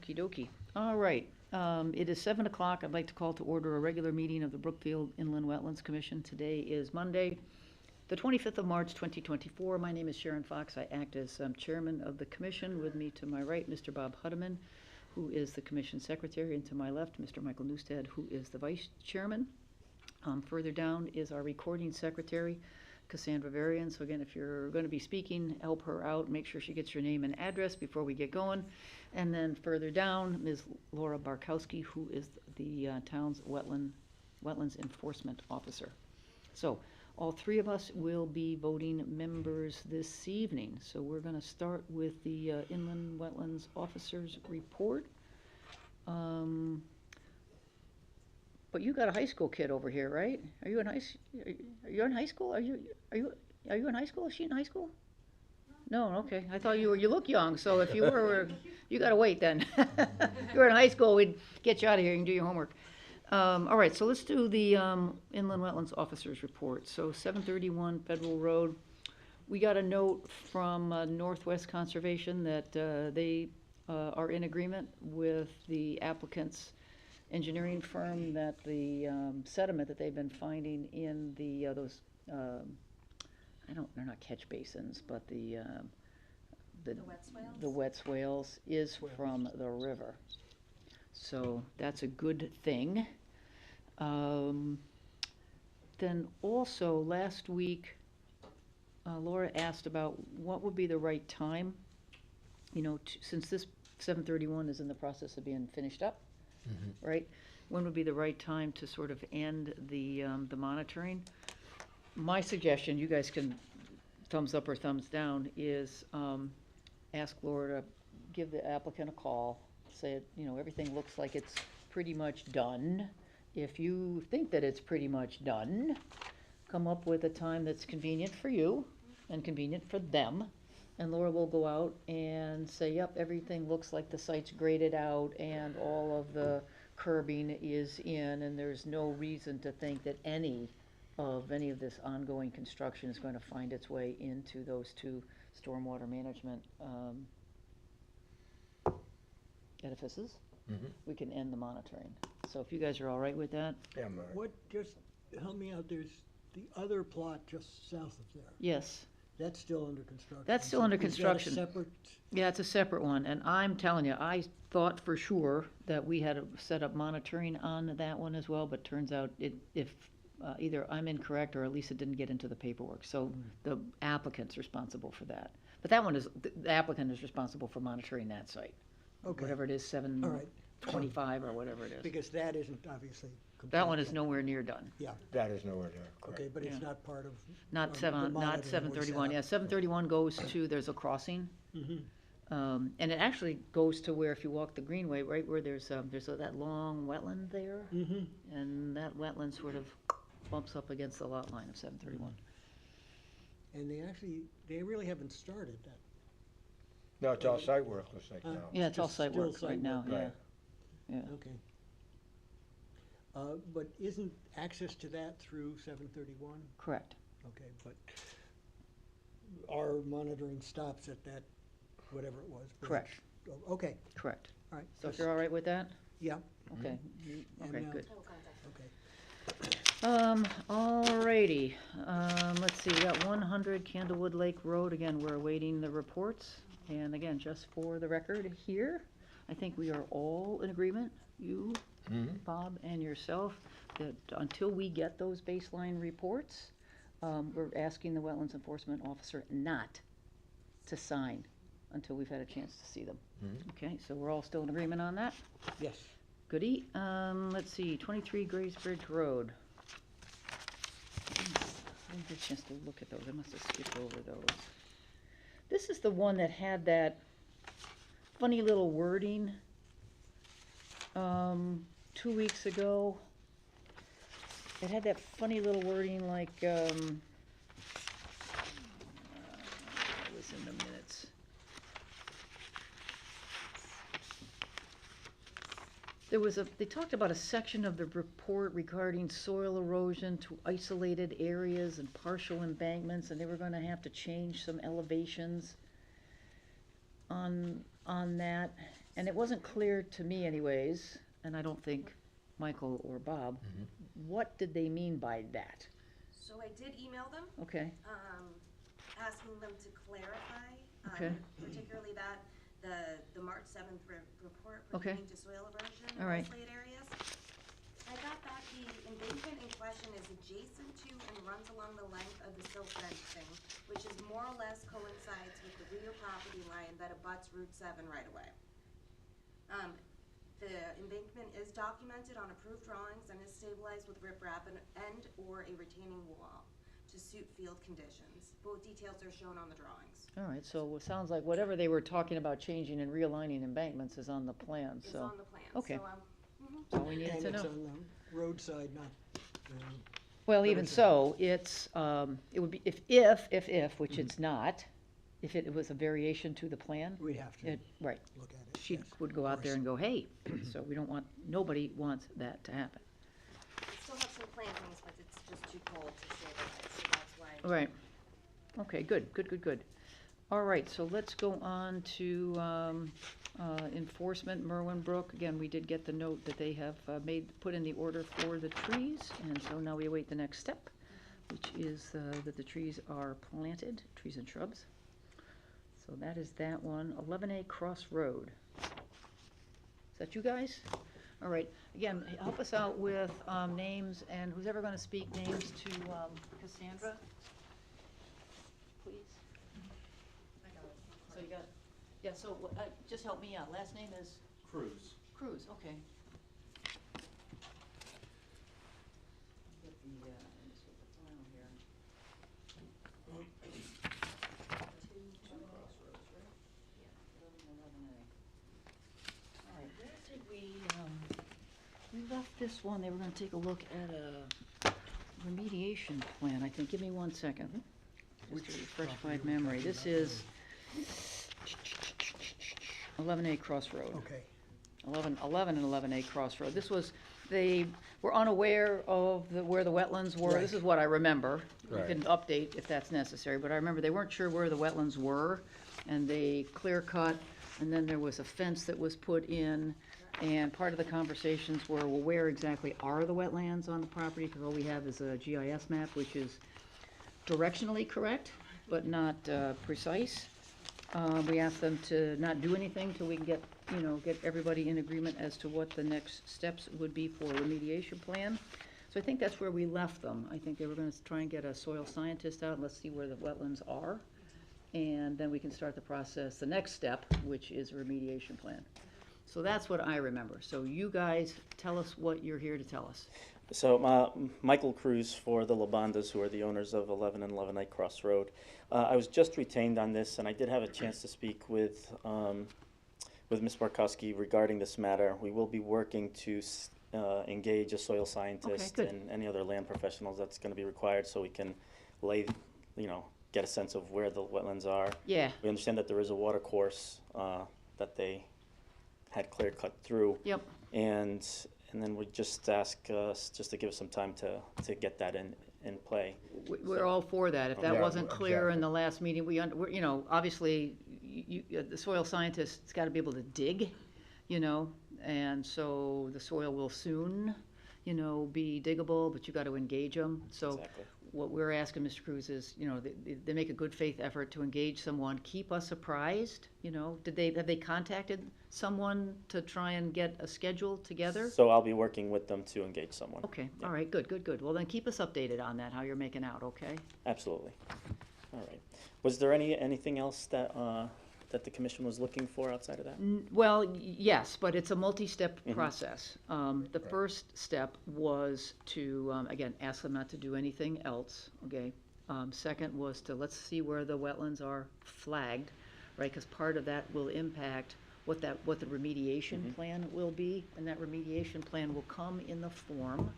Okey dokey. All right, it is 7 o'clock. I'd like to call to order a regular meeting of the Brookfield Inland Wetlands Commission. Today is Monday, the 25th of March, 2024. My name is Sharon Fox. I act as chairman of the commission. With me to my right, Mr. Bob Hudeman, who is the commission secretary, and to my left, Mr. Michael Newstead, who is the vice chairman. Further down is our recording secretary, Cassandra Varian. So again, if you're going to be speaking, help her out. Make sure she gets your name and address before we get going. And then further down, Ms. Laura Barkowski, who is the town's wetlands enforcement officer. So all three of us will be voting members this evening. So we're going to start with the inland wetlands officer's report. But you got a high school kid over here, right? Are you in high school? Are you in high school? Is she in high school? No, okay. I thought you were. You look young, so if you were, you gotta wait then. If you were in high school, we'd get you out of here. You can do your homework. All right, so let's do the inland wetlands officer's report. So 731 Federal Road. We got a note from Northwest Conservation that they are in agreement with the applicant's engineering firm that the sediment that they've been finding in the those they're not catch basins, but the wet swales is from the river. So that's a good thing. Then also last week, Laura asked about what would be the right time, you know, since this 731 is in the process of being finished up. Mm-hmm. Right? When would be the right time to sort of end the monitoring? My suggestion, you guys can thumbs up or thumbs down, is ask Laura to give the applicant a call, say, you know, everything looks like it's pretty much done. If you think that it's pretty much done, come up with a time that's convenient for you and convenient for them. And Laura will go out and say, yep, everything looks like the site's graded out and all of the curbing is in, and there's no reason to think that any of this ongoing construction is going to find its way into those two stormwater management edifices. Mm-hmm. We can end the monitoring. So if you guys are all right with that. Yeah, I'm all right. What, just help me out, there's the other plot just south of there. Yes. That's still under construction. That's still under construction. Is that a separate? Yeah, it's a separate one, and I'm telling you, I thought for sure that we had set up monitoring on that one as well, but turns out either I'm incorrect or at least it didn't get into the paperwork. So the applicant's responsible for that. But that one is, the applicant is responsible for monitoring that site. Okay. Whatever it is, 725 or whatever it is. Because that isn't obviously complete. That one is nowhere near done. Yeah. That is nowhere near, correct. Okay, but it's not part of. Not 731. Yeah, 731 goes to, there's a crossing. Mm-hmm. And it actually goes to where, if you walk the greenway, right where there's that long wetland there. Mm-hmm. And that wetland sort of bumps up against the lot line of 731. And they really haven't started that. No, it's all site work, looks like now. Yeah, it's all site work right now, yeah. Right. Yeah. Okay. But isn't access to that through 731? Correct. Okay, but our monitoring stops at that, whatever it was. Correct. Oh, okay. Correct. All right. So if you're all right with that? Yeah. Okay. Mm-hmm. Okay, good. Okay. Alrighty. Let's see, we got 100 Candlewood Lake Road. Again, we're awaiting the reports. And again, just for the record here, I think we are all in agreement, you, mm-hmm. Bob, and yourself, that until we get those baseline reports, we're asking the wetlands enforcement officer not to sign until we've had a chance to see them. Mm-hmm. Okay, so we're all still in agreement on that? Yes. Goody. Let's see, 23 Grays Bridge Road. I didn't get a chance to look at those. I must have skipped over those. This is the one that had that funny little wording 2 weeks ago. It had that funny little wording like, it was in the minutes. They talked about a section of the report regarding soil erosion to isolated areas and partial embankments, and they were going to have to change some elevations on that. And it wasn't clear to me anyways, and I don't think Michael or Bob, what did they mean by that? So I did email them, Okay, asking them to clarify, Okay. particularly that, the March 7th report Okay. pertaining to soil erosion in All right. isolated areas. I got back the embankment in question is adjacent to and runs along the length of the silt fencing, which is more or less coincides with the rear property line that abuts Route 7 right away. The embankment is documented on approved drawings and is stabilized with riprap and/or a retaining wall to suit field conditions. Both details are shown on the drawings. all right, so it sounds like whatever they were talking about changing and realigning embankments is on the plan, It's so. on the plan, okay. so, That's all we needed And to it's know. on the roadside, not, Well, even Riverside. so, it's, it would be, if, which it's not, if it was a variation to the plan, we'd have to it, right, look at it. she yes, would go of out there course. and go, hey, so we don't want, nobody wants that to happen. I still have some plantings, but it's just too cold to stabilize, so that's why. Right, okay, good. All right, so let's go on to, enforcement, Merwin Brook. Again, we did get the note that they have, put in the order for the trees, and so now we await the next step, which is, that the trees are planted, trees and shrubs. So that is that one. 11A Cross Road. Is that you guys? All right, again, help us out with, names, and who's ever gonna speak names to, Cassandra? Please. I got it. So you got, yeah, so, just help me out. Last name is? Cruz. Cruz, okay. Get the, let me just get the file here. Crossroads, right? Yeah, 11A. All right, where did we left this one, they were gonna take a look at a remediation plan, I think. Give me 1 second. Just to refresh my property are we memory. talking This about? is 11A Crossroad. Okay, 11 and 11A Crossroad. This was, they were unaware of where the wetlands were. This Right. is what I remember. You Right. can update if that's necessary, but I remember they weren't sure where the wetlands were, and they clear cut, and then there was a fence that was put in, and part of the conversations were, well, where exactly are the wetlands on the property? Because all we have is a GIS map, which is directionally correct, but not precise. We asked them to not do anything till we can get, get everybody in agreement as to what the next steps would be for a remediation plan. So I think that's where we left them. I think they were gonna try and get a soil scientist out, and let's see where the wetlands are. And then we can start the process, the next step, which is a remediation plan. So that's what I remember. So you guys, tell us what you're here to tell us. So, Michael Cruz for the Labandas, who are the owners of 11 and 11A Cross Road. I was just retained on this, and I did have a chance to speak with Ms. Barkowski regarding this matter. We will be working to engage a soil scientist good. and any other land professionals that's going to be required, so we can get a sense of where the wetlands are. Yeah, We understand that there is a water course that they had clear cut through. yep, And then we just ask just to give us some time to get that in play. we're all for that. If that Yeah, wasn't clear in exactly. the last meeting, we're, obviously, the soil scientist's gotta be able to dig, and so the soil will soon, be diggable, but you gotta engage them. So Exactly. what we're asking, Mr. Cruz, is, they make a good faith effort to engage someone, keep us apprised, have they contacted someone to try and get a schedule together? So I'll be working with them to engage someone. Okay, Yeah. all right, good. Well, then keep us updated on that, how you're making out, okay? Absolutely. All right. Was there anything else that that the commission was looking for outside of that? Well, yes, but it's a multi-step Mhm. process. The first step was to, again, ask them not to do anything else, okay? Second was to, let's see where the wetlands are flagged, right? Because part of that will impact what the remediation plan will be, and that remediation plan will come in the form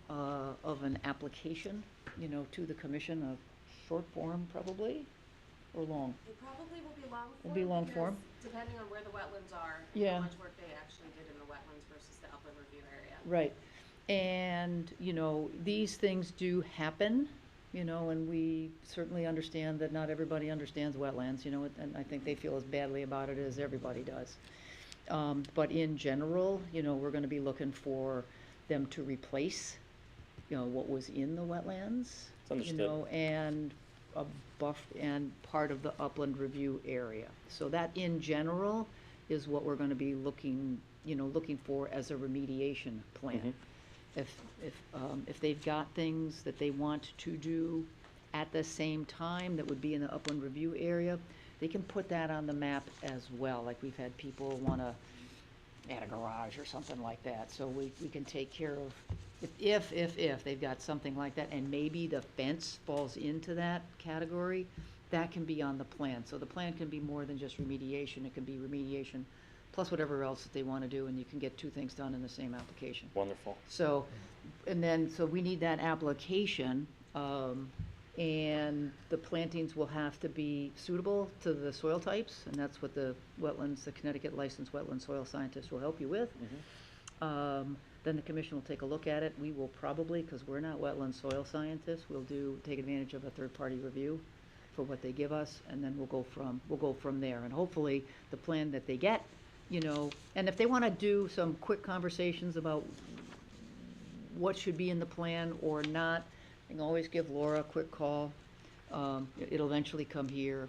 of an application, to the commission, of short form probably, or long? It probably will be long form. Will be long because form. Depending on where the wetlands are, Yeah. how much work they actually did in the wetlands versus the upland review area. Right, and, these things do happen, and we certainly understand that not everybody understands wetlands, and I think they feel as badly about it as everybody does. But in general, you know, we're gonna be looking for them to replace, you know, what was in the wetlands. It's understood. You know, and a and part of the upland review area. So that in general is what we're gonna be looking, you know, looking for as a remediation plan. If they've got things that they want to do at the same time that would be in the upland review area, they can put that on the map as well, like we've had people wanna add a garage or something like that, so we can take care of, if they've got something like that, and maybe the fence falls into that category, that can be on the plan, so the plan can be more than just remediation, it can be remediation plus whatever else that they wanna do, and you can get two things done in the same application. Wonderful. So, and then, so we need that application, and the plantings will have to be suitable to the soil types, and that's what the wetlands, the Connecticut licensed wetland soil scientist will help you with. Then the commission will take a look at it. We will probably, because we're not wetland soil scientists, we'll take advantage of a third-party review for what they give us, and then we'll go from there. And hopefully, the plan that they get, you know, and if they want to do some quick conversations about what should be in the plan or not, you can always give Laura a quick call. It'll eventually come here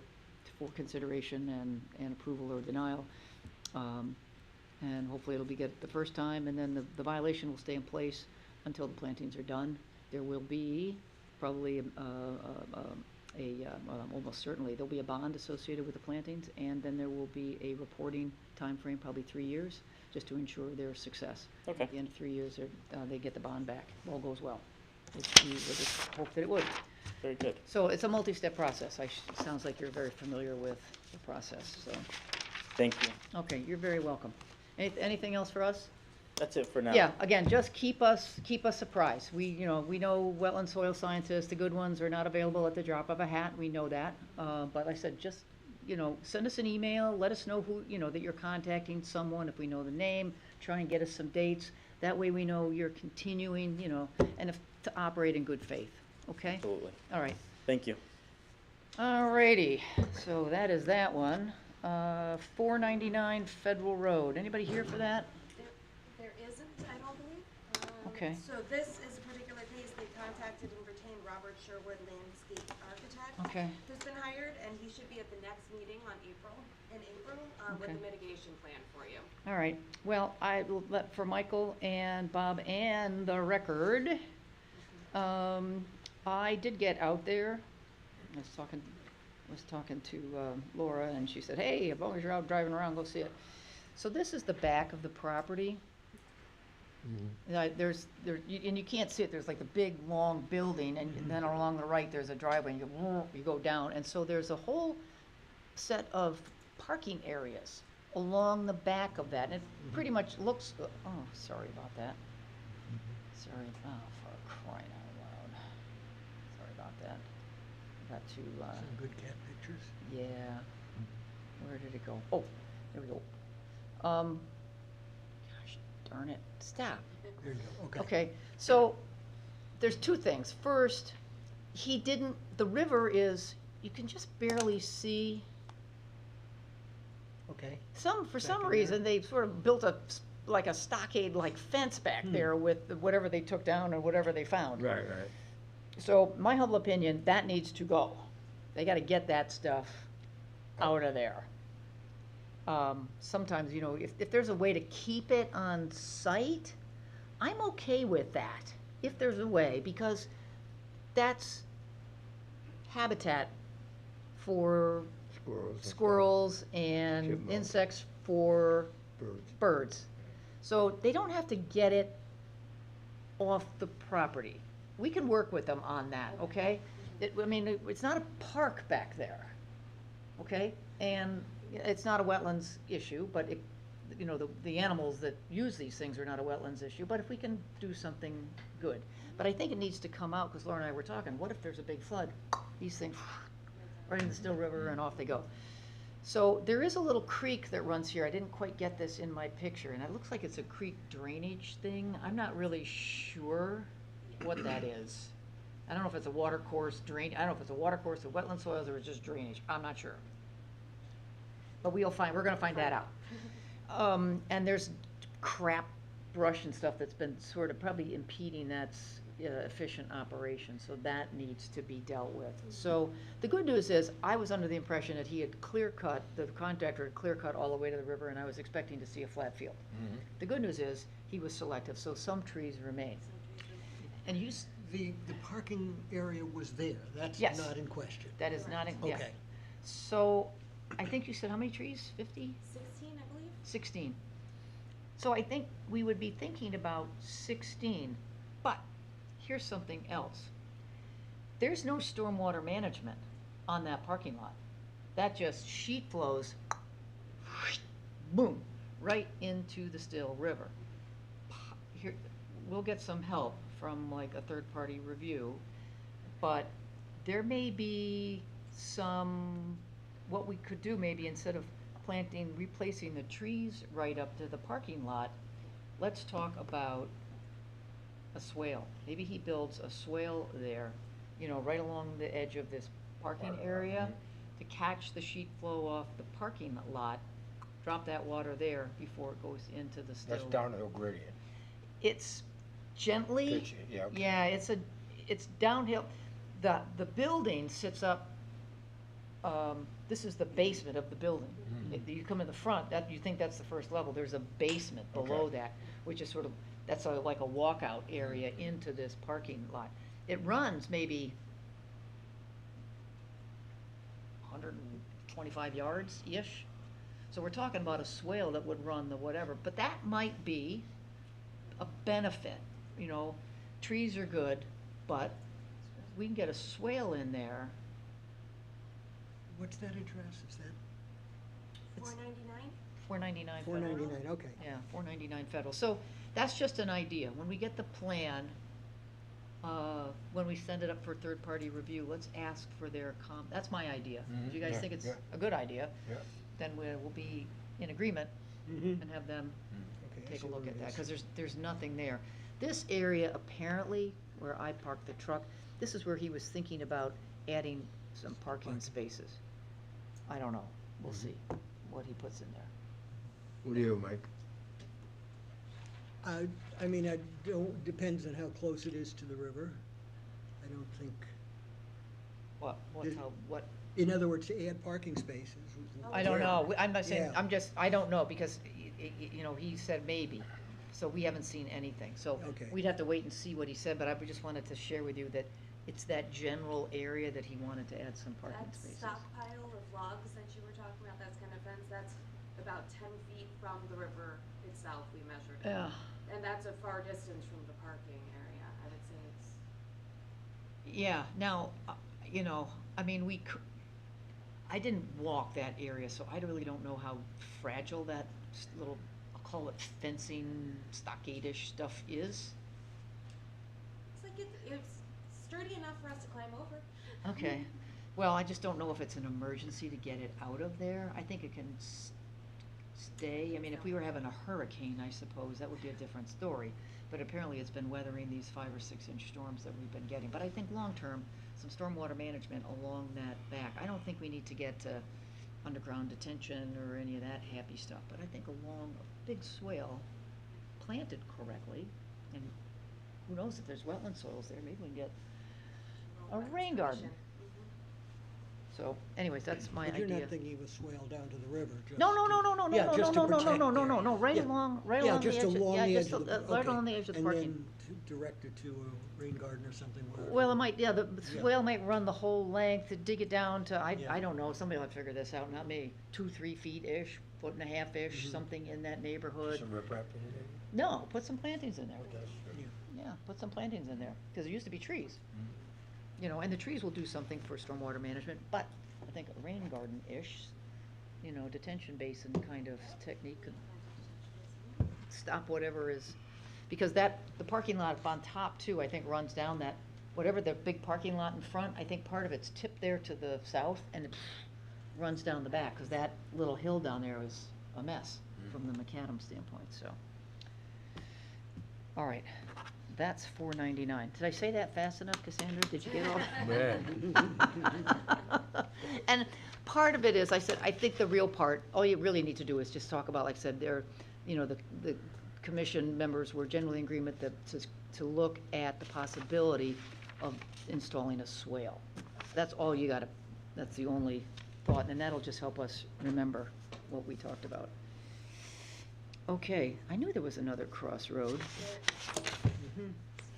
for consideration and approval or denial. And hopefully it'll be good the first time, and then the violation will stay in place until the plantings are done. There will be probably almost certainly, there'll be a bond associated with the plantings, and then there will be a reporting time frame, probably 3 years, just to ensure their success. Okay. At the end of 3 years, they get the bond back, if all goes well. Which we would just hope that it would. Very good. So it's a multi-step process. It sounds like you're very familiar with the process, so. Thank you. Okay, you're very welcome. Anything else for us? That's it for now. Yeah, again, just keep us apprised. We know wetland soil scientists, the good ones are not available at the drop of a hat, we know that. But like I said, just, send us an email, let us know who, that you're contacting someone, if we know the name, try and get us some dates. That way we know you're continuing, and to operate in good faith, okay? Absolutely. All right. Thank you. All righty, so that is that one. 499 Federal Road. Anybody here for that? There isn't, I don't believe. Okay. So this is a particular case, they contacted and retained Robert Sherwood, landscape architect. Okay. Who's been hired, and he should be at the next meeting in April, with Okay. a mitigation plan for you. All right. Well, I will let for Michael and Bob and the record. I did get out there. I was talking to Laura, and she said, "Hey, as long as you're out driving around, go see it." So this is the back of the property. And you can't see it. There's like a big long building, and then along the right there's a driveway. And you go down, and so there's a whole set of parking areas along the back of that. And it pretty much looks. Oh, sorry about that. Sorry. Oh, for crying out loud. Sorry about that. Got to. Some good cat pictures. Yeah. Where did it go? Oh, there we go. Gosh darn it. Stop. There you go, okay. Okay, so there's two things. First, the river is, you can just barely see. Okay, For some in reason, they sort of built like a stockade-like fence back there with whatever they took down or whatever they found. Right. So my humble opinion, that needs to go. They gotta get that stuff out of there. Sometimes, if there's a way to keep it on site, I'm okay with that, if there's a way, because that's habitat for squirrels and Chipmunks. insects for Birds. birds. So they don't have to get it off the property. We can work with them on that, okay? It's not a park back there, okay? And it's not a wetlands issue, but the animals that use these things are not a wetlands issue, but if we can do something good. But I think it needs to come out, because Laura and I were talking, what if there's a big flood? These things, right in the Still River, and off they go. So there is a little creek that runs here. I didn't quite get this in my picture, and it looks like it's a creek drainage thing. I'm not really sure what that is. I don't know if it's a water course I don't know if it's a water course of wetland soils or it's just drainage. I'm not sure. But we're gonna find that out. And there's crap brush and stuff that's been sort of probably impeding that efficient operation, so that needs to be dealt with. So the good news is, I was under the impression that he had clear cut, the contractor had clear cut all the way to the river, and I was expecting to see a flat field. The good news is, he was selective, so some trees remain. And you, The parking area was there, that's Yes. not in question. that is not, yeah. Okay. So, I think you said how many trees? 50? 16, I believe. 16. So I think we would be thinking about 16, but here's something else. There's no stormwater management on that parking lot. That just sheet flows, boom, right into the Still River. Here, we'll get some help from like a third-party review, but there may be some, what we could do maybe instead of replacing the trees right up to the parking lot, let's talk about a swale. Maybe he builds a swale there, you know, right along the edge of this parking area to catch the sheet flow off the parking lot, drop that water there before it goes into the Still. That's downhill gradient. It's gently, Pitch, yeah, okay. yeah, it's downhill. The building sits up, this is the basement of the building. You come in the front, you think that's the first level, there's a basement below Okay. that, which is sort of, that's like a walkout area into this parking lot. It runs maybe 125 yards-ish. So we're talking about a swale that would run the whatever, but that might be a benefit, you know. Trees are good, but we can get a swale in there. What's that address, is that It's 499? $4.99 four federal. ninety-nine, okay. Yeah, $4.99 federal. So that's just an idea. When we get the plan, when we send it up for third-party review, let's ask for their that's my idea. If you guys Yeah, think it's yeah. a good idea, Yeah. then we'll be in agreement Mhm. and have them Okay, I take see a look where at it that, is. because there's nothing there. This area apparently, where I parked the truck, this is where he was thinking about adding some parking spaces. I don't know. We'll see what he puts in there. What do you, Mike? I mean, I don't, depends on how close it is to the river. I don't think, What? in other words, to add parking spaces. I don't know. I'm not saying, Yeah. I don't know, because, you know, he said maybe. So we haven't seen anything. So Okay. we'd have to wait and see what he said, but I just wanted to share with you that it's that general area that he wanted to add some parking That spaces. stockpile of logs that you were talking about, that's kind of fence, that's about 10 feet from the river itself, we measured it. Yeah. And that's a far distance from the parking area, I would say it's. Yeah, now, you know, I mean, I didn't walk that area, so I really don't know how fragile that little, I'll call it fencing, stockade-ish stuff is. It's like it's sturdy enough for us to climb over. Okay, well, I just don't know if it's an emergency to get it out of there. I think it can stay. I mean, if we were having a hurricane, I suppose, that would be a different story. But apparently it's been weathering these 5 or 6 inch storms that we've been getting. But I think long-term, some stormwater management along that back. I don't think we need to get to underground detention or any of that happy stuff. But I think along a big swale, planted correctly, and who knows if there's wetland soils there, maybe we can get a rain garden. So anyways, that's my But you're idea. not thinking of a swale down to the river, just No, no, to- no, no, no, no, yeah, no, just no, to no, no, protect no, no, the no, area. no, right Yeah. along the Yeah, edge. just along Yeah, the just edge of the, right okay. along the edge of the parking. And then direct it to a rain garden or something. wherever. Well, it might, yeah, the Yeah. swale might run the whole length, to dig it down to, Yeah. I don't know, somebody will figure this out, not me. 2-3 feet-ish, 1.5 feet-ish, Mhm. something in that neighborhood. Some riprap in it? No, put some plantings in there. Oh, that's true. Yeah. Yeah, put some plantings in there, because there used to be trees. You know, and the trees will do something for stormwater management, but I think a rain garden-ish, you know, detention basin kind of technique could stop whatever is, because the parking lot up on top too, I think runs down that, whatever the big parking lot in front, I think part of it's tipped there to the south, and it runs down the back, because that little hill down there is a mess from the macadam standpoint, so. All right, that's $4.99. Did I say that fast enough, Cassandra? Did you get all? Man. And part of it is, I said, I think the real part, all you really need to do is just talk about, like I said, the commission members were generally in agreement that, to look at the possibility of installing a swale. That's all you gotta, that's the only thought, and that'll just help us remember what we talked about. Okay, I knew there was another crossroad. Mhm.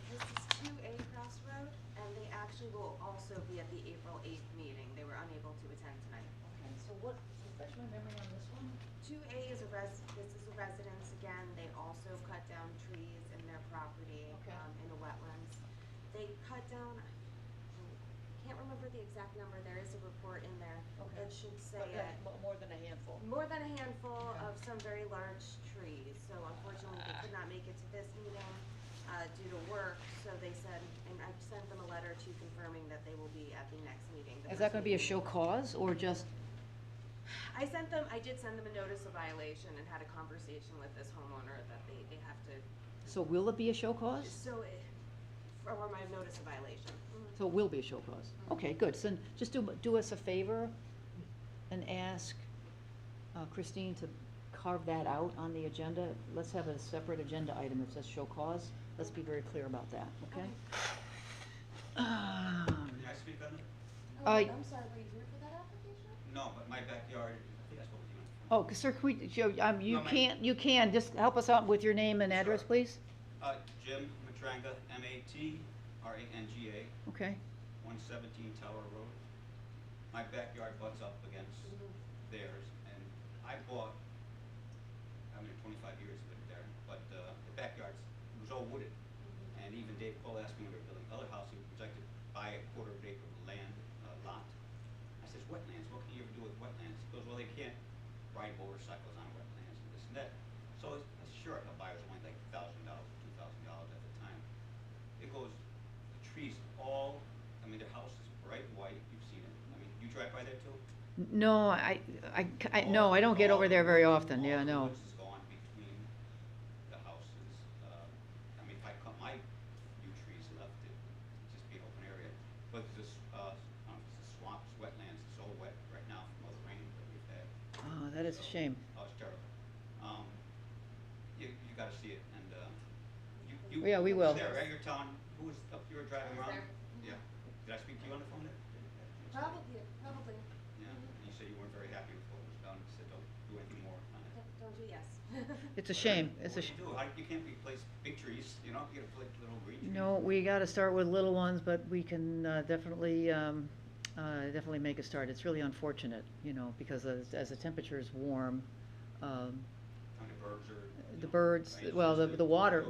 This is 2A Crossroad, and they actually will also be at the April 8th meeting. They were unable to attend tonight. Okay, so what, refresh my memory on this one? 2A is this is a residence again. They also cut down trees in their property, Okay. in the wetlands. They cut down, I can't remember the exact number. There is a report in there. Okay. It should say More than a handful. more than a handful Okay. of some very large trees. So unfortunately, they could not make it to this meeting due to work. So they said, and I've sent them a letter to confirming that they will be at the next meeting. the Is that first gonna be a meeting. show cause, or just, I did send them a notice of violation and had a conversation with this homeowner that they have to, so will it be a show cause? or my notice of violation. So it will be a show cause. Okay, good. So just do us a favor and ask Christine to carve that out on the agenda. Let's have a separate agenda item that says show cause. Let's be very clear about that, okay? May I speak on it? I'm sorry, were you here for that application? No, but my backyard, I think I spoke to you on the phone. Oh, sir, can we, you No, you can, just help us out with your name and address, Sure. please? Jim Matranga, M-A-T-R-A-N-G-A, Okay, 117 Tower Road. My backyard butts up against theirs, and I bought, I mean, 25 years of it there, but the backyard was all wooded. And even Dave Cole asked me when we were building the other house, he would like to buy a quarter of an acre of land, lot. I says, wetlands, what can you ever do with wetlands? He goes, well, they can't ride motorcycles on wetlands and this and that. So I said, sure, I'll buy it. It was only like $1,000, $2,000 at the time. It goes, the trees all, I mean, their house is bright white, you've seen it. I mean, you drive by there too? no, no, I don't get over there very often, All yeah, the no. woods is gone between the houses. I mean, if I cut my few trees left, it'd just be an open area. But this, I don't know, it's the swamps, wetlands, it's so wet right now from all the rain that we've had. Oh, that is a shame. Oh, it's terrible. You gotta see it, and, you. Yeah, we will. There, right, you're telling, who was up, you were driving I was around? Yeah. Did I speak to you on the phone? Probably. Yeah, and you said you weren't very happy with what was done, you said don't do anything more on it. Don't do yes. It's a shame, it's a What do you do? You can't replace big trees, you know, you gotta put little green trees. No, we gotta start with little ones, but we can definitely make a start. It's really unfortunate, because as the temperature is warm, And the birds are. the birds, well, the water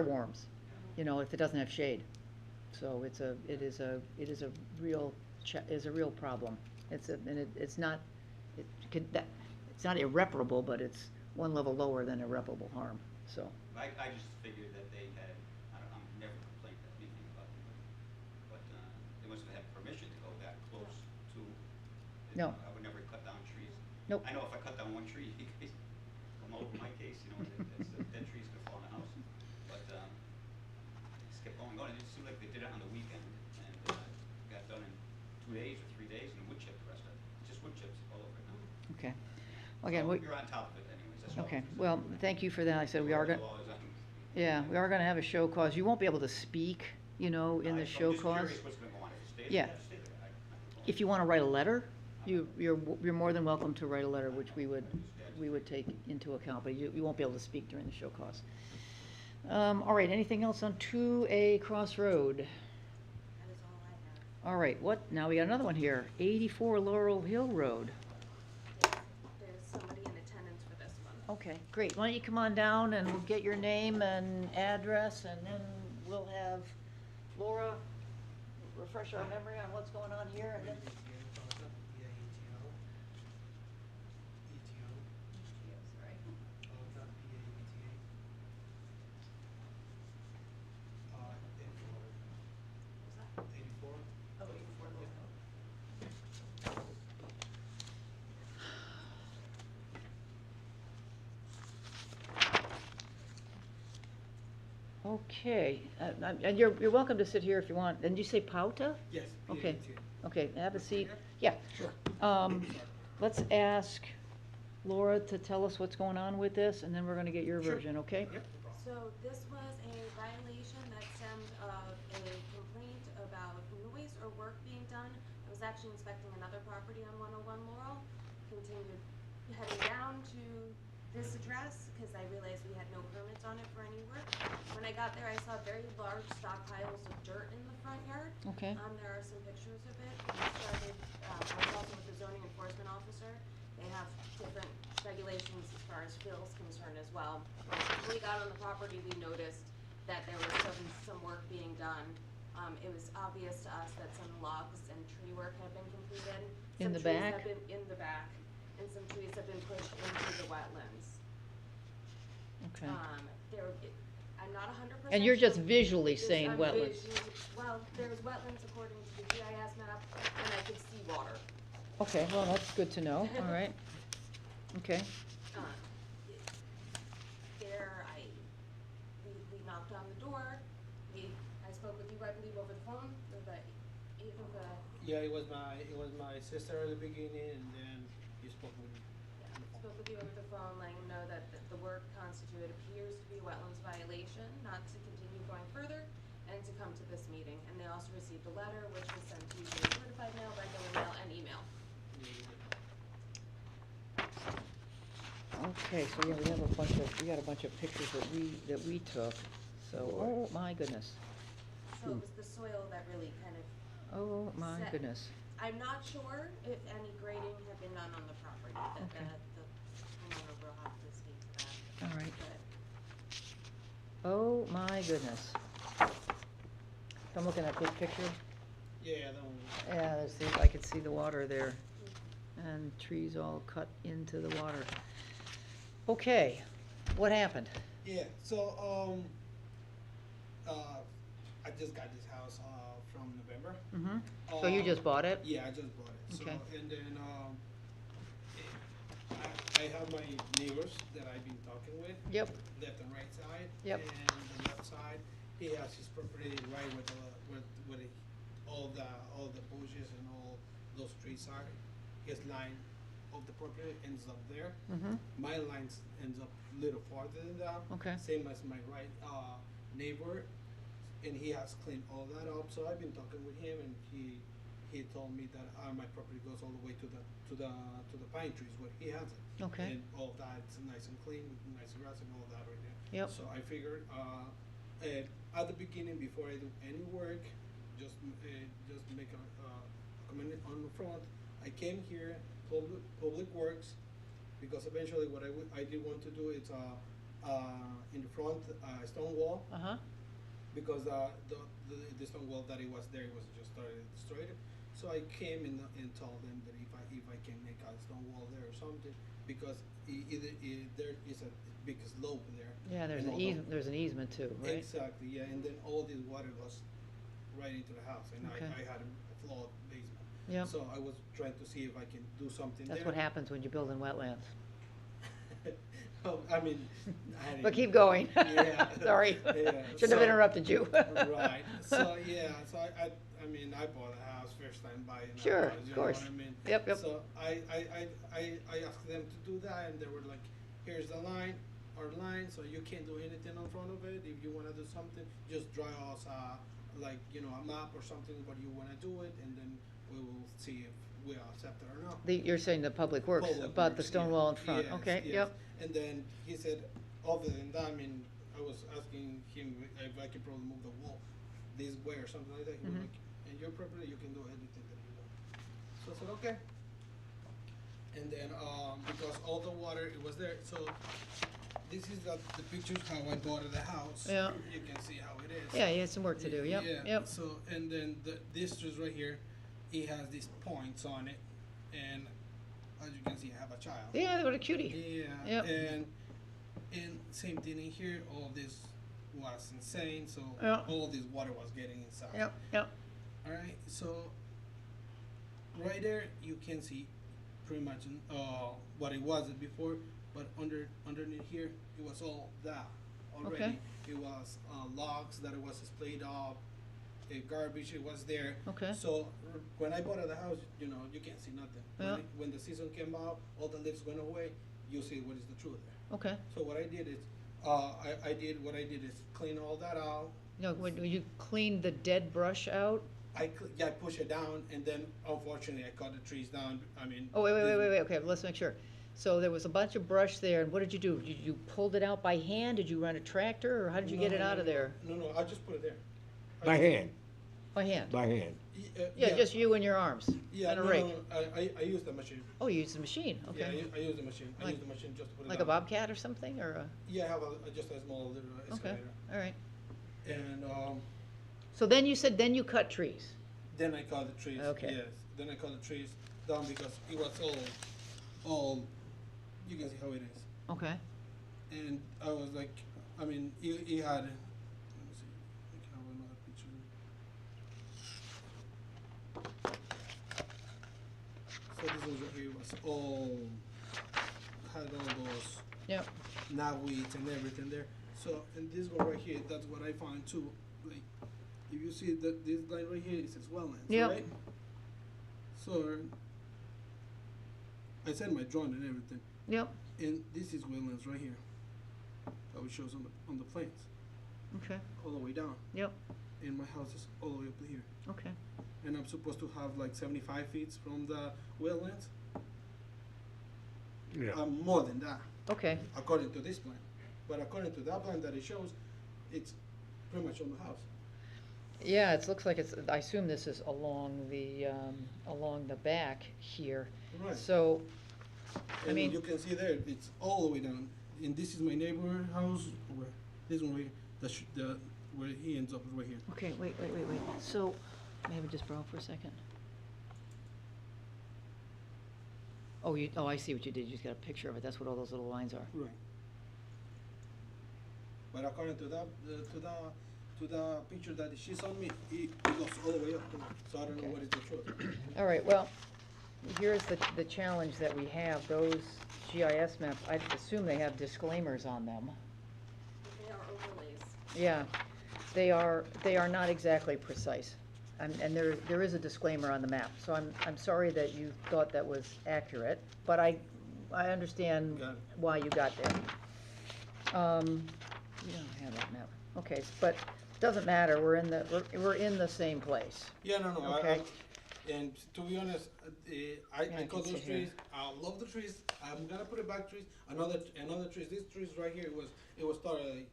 warms, if it doesn't have shade. So it is a real problem. It's not irreparable, but it's one level lower than irreparable harm, so. I just figured that they had, I'm never complained anything about them, but they must have had permission to go that close to. No. I would never cut down trees. Nope. I know if I cut down one tree, you guys come all over my case, that tree's gonna fall in the house. But, it just kept going, and it seemed like they did it on the weekend, and, got done in 2 days or 3 days, and wood chipped the rest of it. Just wood chips all over it now. Okay. Again, So you're on top of it anyways, that's all. okay, well, thank you for that. I said we are we are gonna have a show cause. You won't be able to speak, in the show I'm just cause. curious what's gonna go on. If it stays, Yeah. it stay there. I can go on. If you wanna write a letter, you're more than welcome to write a letter, which we would take into account, but you won't be able to speak during the show cause. All right, anything else on 2A Crossroad? That is all I have. All right, now we got another one here, 84 Laurel Hill Road. There's somebody in attendance for this one. Okay, great. Why don't you come on down and we'll get your name and address, and then we'll have Laura refresh our memory on what's going on here, and then. Okay, and you're welcome to sit here if you want. And did you say Pauta? Yes. Okay, okay, have a seat. Yeah. Sure. let's ask Laura to tell us what's going on with this, and then we're gonna get your Sure. version, okay? Yep, no problem. So this was a violation that stemmed of a complaint about noise or work being done. I was actually inspecting another property on 101 Laurel, continued heading down to this address, because I realized we had no permits on it for any work. When I got there, I saw very large stockpiles of dirt in the front yard. Okay. There are some pictures of it. I started, I was also with the zoning enforcement officer. They have different regulations as far as fill's concerned as well. When we got on the property, we noticed that there was some work being done. It was obvious to us that some logs and tree work had been completed. In the Some trees back? have been in the back, and some trees have been pushed into the wetlands. Okay. I'm not 100%. And you're just sure. visually Just- saying I'm wetlands? Well, there's wetlands according to the GIS map, and I could see water. Okay, well, that's good to know, all right. Okay, Um, we knocked on the door, I spoke with you, I believe, over the phone, or Yeah, it was my sister at the beginning, and then you spoke with me. spoke with you over the phone, letting you know that the work constituted appears to be a wetlands violation, not to continue going further, and to come to this meeting. And they also received a letter, which was sent to you via certified mail, regular mail, and email. okay, so yeah, we got a bunch of pictures that we took, so, oh my goodness, So it was the soil that really kind of, oh my Set. goodness. I'm not sure if any grading had been done on the property, that Okay. the homeowner will have to speak to that. All right. But Oh my goodness. I'm looking at this picture, Yeah, that one. yeah, I could see the water there, and trees all cut into the water. Okay, what happened? Yeah, so, I just got this house, from November. Mm-hmm, so you just bought it? Yeah, I just bought it. So, Okay. and then, I have my neighbors that I've been talking with. Yep. Left and right side. Yep. And the left side, he has his property right with all the bushes and all those trees are. His line of the property ends up there. Mm-hmm, My line ends up a little farther than that. okay, Same as my right neighbor, and he has cleaned all that up. So I've been talking with him, and he told me that my property goes all the way to the pine trees where he has it. okay, And all that's nice and clean, with nice grass and all that right there. yep, So I figured at the beginning, before I do any work, just make a comment on the front. I came here, public works, because eventually what I did want to do is in the front stone wall, uh-huh, because the stone wall that it was there, it was just started destroyed. So I came and told them that if I can make a stone wall there or something, because there is a big slope there. yeah, there's and an all the- easement, there's an easement too, right? Exactly, yeah, and then all this water goes right into the house, and Okay. I had a flawed basement. Yep, So I was trying to see if I can do something there. that's what happens when you build in wetlands. Oh, I mean, I didn't. But keep going. Yeah. Sorry, Yeah, shouldn't have so- interrupted you. Right, so, yeah, so I mean, I bought a house first time buying a Sure, house, of you course. know what I mean? Yep, yep. So I asked them to do that, and they were like, here's the line, our line, so you can't do anything in front of it. If you wanna do something, just draw us like, a map or something, what you wanna do it, and then we will see if we accept it or not. You're saying the public works, Public about the Works, stone yeah. wall in front, Yes, okay, yes. yep, And then he said, other than that, I mean, I was asking him if I could probably move the wall this way or something like that. He was Mhm. like, in your property, you can do anything that you want. So I said, okay. And then, because all the water, it was there, so this is the pictures how I bought the house. Yeah. You can see how it is. yeah, you had some work to do, yep, Yeah, yep, so, and then this is right here, it has these points on it, and as you can see, I have a child. yeah, what a cutie, Yeah, Yep. and same thing in here, all this was insane, so Yeah. all this water was getting inside. yep, yep, Alright, so right there, you can see pretty much what it was before, but underneath here, it was all that already. Okay. It was logs that it was splayed up, garbage, it was there. Okay. So when I bought the house, you know, you can't see nothing. Yeah. When the season came out, all the leaves went away, you see what is the truth there. Okay. So what I did is, what I did is clean all that out. No, when you cleaned the dead brush out? I push it down, and then unfortunately I cut the trees down. I mean. Oh, wait, okay, let's make sure. So there was a bunch of brush there, and what did you do? You pulled it out by hand? Did you run a tractor, or how did you get it out of there? No, I just put it there. By hand, By hand? by hand. Yeah, just you and your arms, Yeah, and a no, rake? I use the machine. Oh, you used the machine, Yeah, okay. I use the machine. I Like- use the machine just to put it Like a down. bobcat or something, or a, Yeah, I have just a small little okay, excavator. all right. And So then you said, then you cut trees? then I cut the trees. Okay. Yes. Then I cut the trees down because it was all. You can see how it is. Okay, And I was like, I mean, he had. Let me see. I can have another picture. So this was right here was all had all those yep, knotweeds and everything there. So and this one right here, that's what I found too. Like, if you see that this line right here, it says wetlands, Yep. right? So I sent my drone and everything, yep, and this is wetlands right here. That it shows on the planes, okay, all the way down. yep, And my house is all the way up here. okay. And I'm supposed to have like 75 feet from the wetlands. Yeah. I'm more than that, Okay, according to this plan. But according to that plan that it shows, it's pretty much on the house. yeah, it looks like it's, I assume this is along the back here. Right. So, I And mean- you can see there, it's all the way down. And this is my neighbor house, where this one right here, where he ends up is right here. okay, wait. So, maybe just borrow for a second. Oh, I see what you did. You just got a picture of it. That's what all those little lines are. Right. But according to that, to the picture that she sent me, it goes all the way up. So I don't Okay. know what is the truth. All right, well, here's the challenge that we have. Those GIS maps, I assume they have disclaimers on them. They are overlays. Yeah, they are not exactly precise. And there is a disclaimer on the map, so I'm sorry that you thought that was accurate, but I understand Got it. why you got there. You don't have that map, okay, but doesn't matter, we're in the same place. Yeah, no, Okay. and to be honest, Yeah, I I can cut those see here. trees. I love the trees. I'm gonna put it back trees. Another trees. These trees right here it was started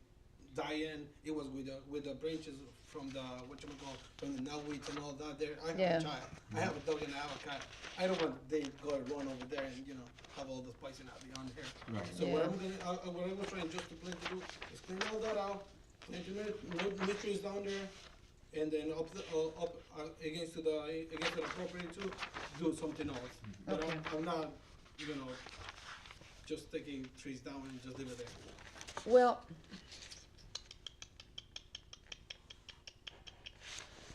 dying. It was with the branches from the from the knotweeds and all that. There, I have Yeah. a child. I have a dog and I have a cat. I don't want they go and run over there and have all this poison out beyond here. Right. So what Yeah. I'm gonna what I'm trying just to plan to do is clean all that out, plant new trees down there, and then up against the property too, do something else. But Okay. I'm not, just taking trees down and just leave it there. Well,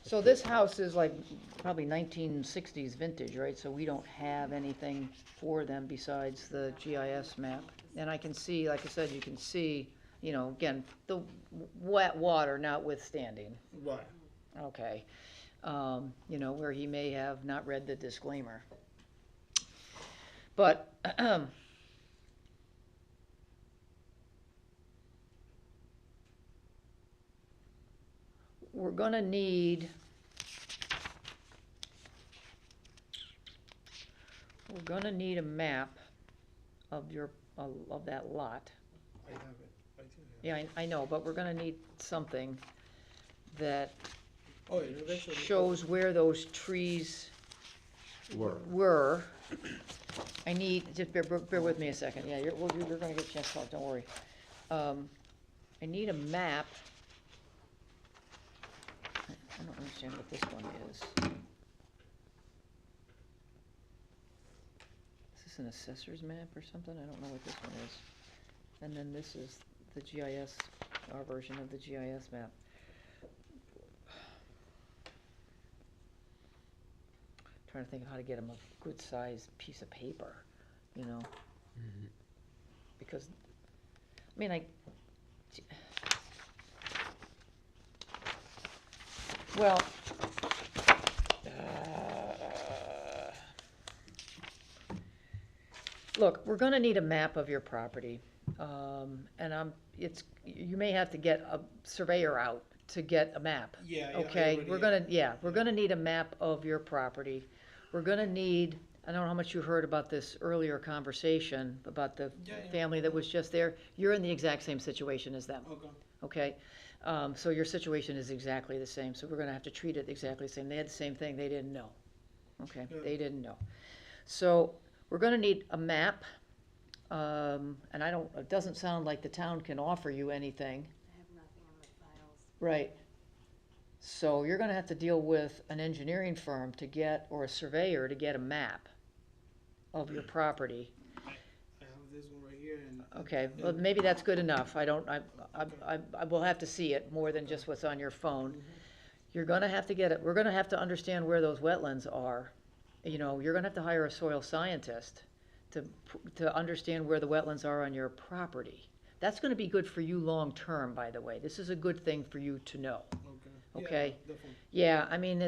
so this house is like probably 1960s vintage, right? So we don't have anything for them besides the GIS map. And I can see, like I said, you can see, again, the wet water notwithstanding, Right. okay? Where he may have not read the disclaimer. But, we're gonna need a map of of that lot. I have it. I think I Yeah, I know, but we're gonna need something that have it. Oh, it eventually. shows where those trees Were. were. I need, just bear with me a second, yeah, you're gonna get a chance to talk, don't worry. I need a map. I don't understand what this one is. Is this an assessor's map or something? I don't know what this one is. And then this is the GIS, our version of the GIS map. Trying to think of how to get them a good sized piece of paper, because, Well, look, we're gonna need a map of your property. And you may have to get a surveyor out to get a map. Yeah, Okay, we're gonna need a map of your property. We're gonna need, I don't know how much you heard about this earlier conversation about the family that was just there. You're in the exact same situation as them. Okay. Okay? So your situation is exactly the same, so we're gonna have to treat it exactly the same. They had the same thing, they didn't know. Okay, Yeah. they didn't know. So, we're gonna need a map, and it doesn't sound like the town can offer you anything. I have nothing in the files. Right. So you're gonna have to deal with an engineering firm to get, or a surveyor to get a map of your property. I have this one right here, and Okay, well, maybe that's good enough. I will have to see it more than just what's on your phone. You're gonna have to get it, we're gonna have to understand where those wetlands are. You know, you're gonna have to hire a soil scientist to understand where the wetlands are on your property. That's gonna be good for you long-term, by the way. This is a good thing for you to know. Okay. Yeah, definitely. Yeah, I mean,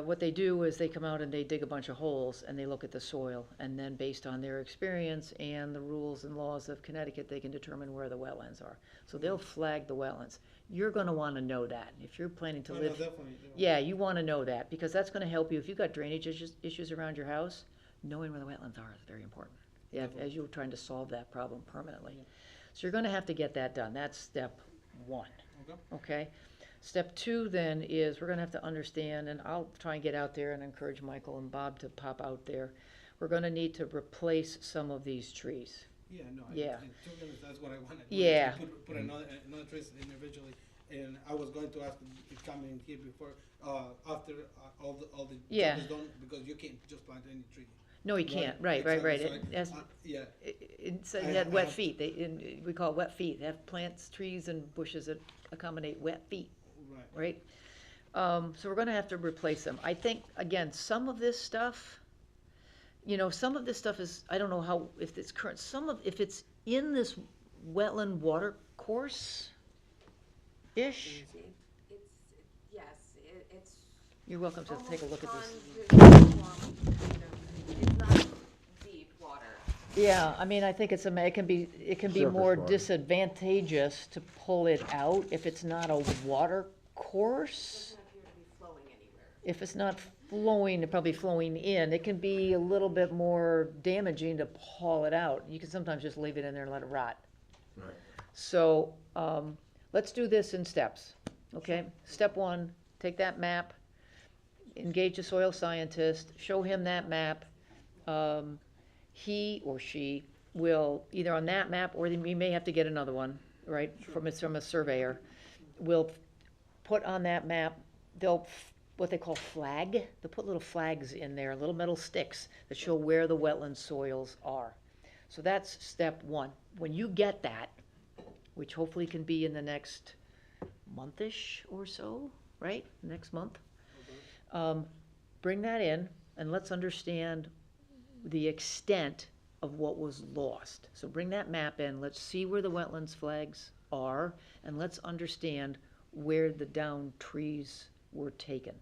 what they do is they come out and they dig a bunch of holes and they look at the soil. And then based on their experience and the rules and laws of Connecticut, they can determine where the wetlands are. So they'll flag the wetlands. You're gonna wanna know that. If you're planning to No, live. definitely. Yeah, you wanna know that, because that's gonna help you. If you've got drainage issues around your house, knowing where the wetlands are is very important. Yeah, as you're trying to solve that problem permanently. Yeah. So you're gonna have to get that done. That's step one. Okay. Okay? Step two then is, we're gonna have to understand, and I'll try and get out there and encourage Michael and Bob to pop out there. We're gonna need to replace some of these trees. Yeah, no. Yeah. To be honest, that's what I wanted. Yeah. Put another trace individually, and I was going to ask you to come in here before, after all the Yeah. job is done, because you can't just plant any tree. No, you can't, right. Exactly. It So has, yeah. it I had wet have- feet. We call it wet feet. They have plants, trees, and bushes that accommodate wet feet. Right. Right? So we're gonna have to replace them. I think, again, some of this stuff, some of this stuff is, I don't know how, if it's current, if it's in this wetland water course-ish, It's, yes, it's you're welcome to take a look at this. It's not deep water. Yeah, I mean, I think it can be Surface more water. disadvantageous to pull it out if it's not a water course. Doesn't appear to be flowing anywhere. If it's not flowing, probably flowing in, it can be a little bit more damaging to haul it out. You can sometimes just leave it in there and let it rot. Right. So, let's do this in steps, okay? Step one, take that map, engage a soil scientist, show him that map. He or she will, either on that map, or we may have to get another one, right, from a surveyor, will put on that map, what they call flag, they'll put little flags in there, little metal sticks that show where the wetland soils are. So that's step one. When you get that, which hopefully can be in the next month-ish or so, right, next month, bring that in and let's understand the extent of what was lost. So bring that map in, let's see where the wetlands flags are, and let's understand where the downed trees were taken,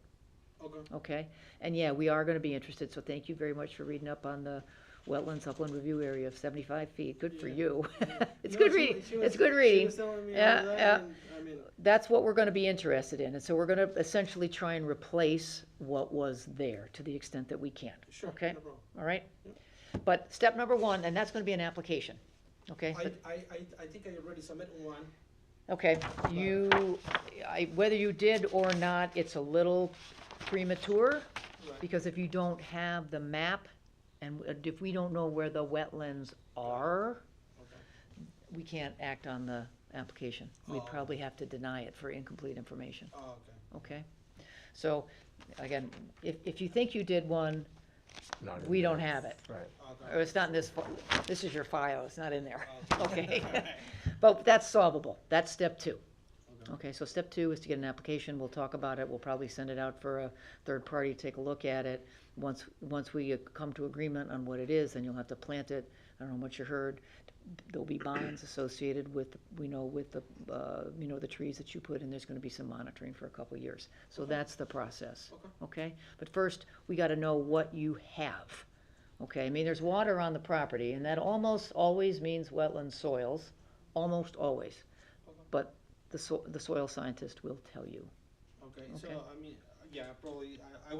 Okay. okay? And yeah, we are gonna be interested, so thank you very much for reading up on the wetlands upland review area of 75 feet. Good for Yeah. you. It's No, good she- reading, she was- it's good she reading. was telling me Yeah, all that, yeah. and, I mean, That's what we're gonna be interested in, and so we're gonna essentially try and replace what was there to the extent that we can. sure, Okay. no problem. All right? But step number one, and that's gonna be an application, okay? I think I already submitted one. Okay, whether you did or not, it's a little premature, Right. because if you don't have the map, and if we don't know where the wetlands are, Okay. we can't act on the application. We'd Oh. probably have to deny it for incomplete information, Oh, okay. okay? So, again, if you think you did one, Not in we there. don't have it. Right. Or Okay. it's not in this, this is your file, it's not in there, okay? Alright. But that's solvable, that's step two. Okay. Okay, so step two is to get an application, we'll talk about it, we'll probably send it out for a third party to take a look at it. Once we come to agreement on what it is, then you'll have to plant it. I don't know what you heard. There'll be bonds associated with, with the, the trees that you put in. There's gonna be some monitoring for a couple of years. So that's the process. Okay? But first, we gotta know what you have. Okay? I mean, there's water on the property, and that almost always means wetland soils, almost always. But the soil scientist will tell you. Okay, Okay. so I mean, yeah, probably I'm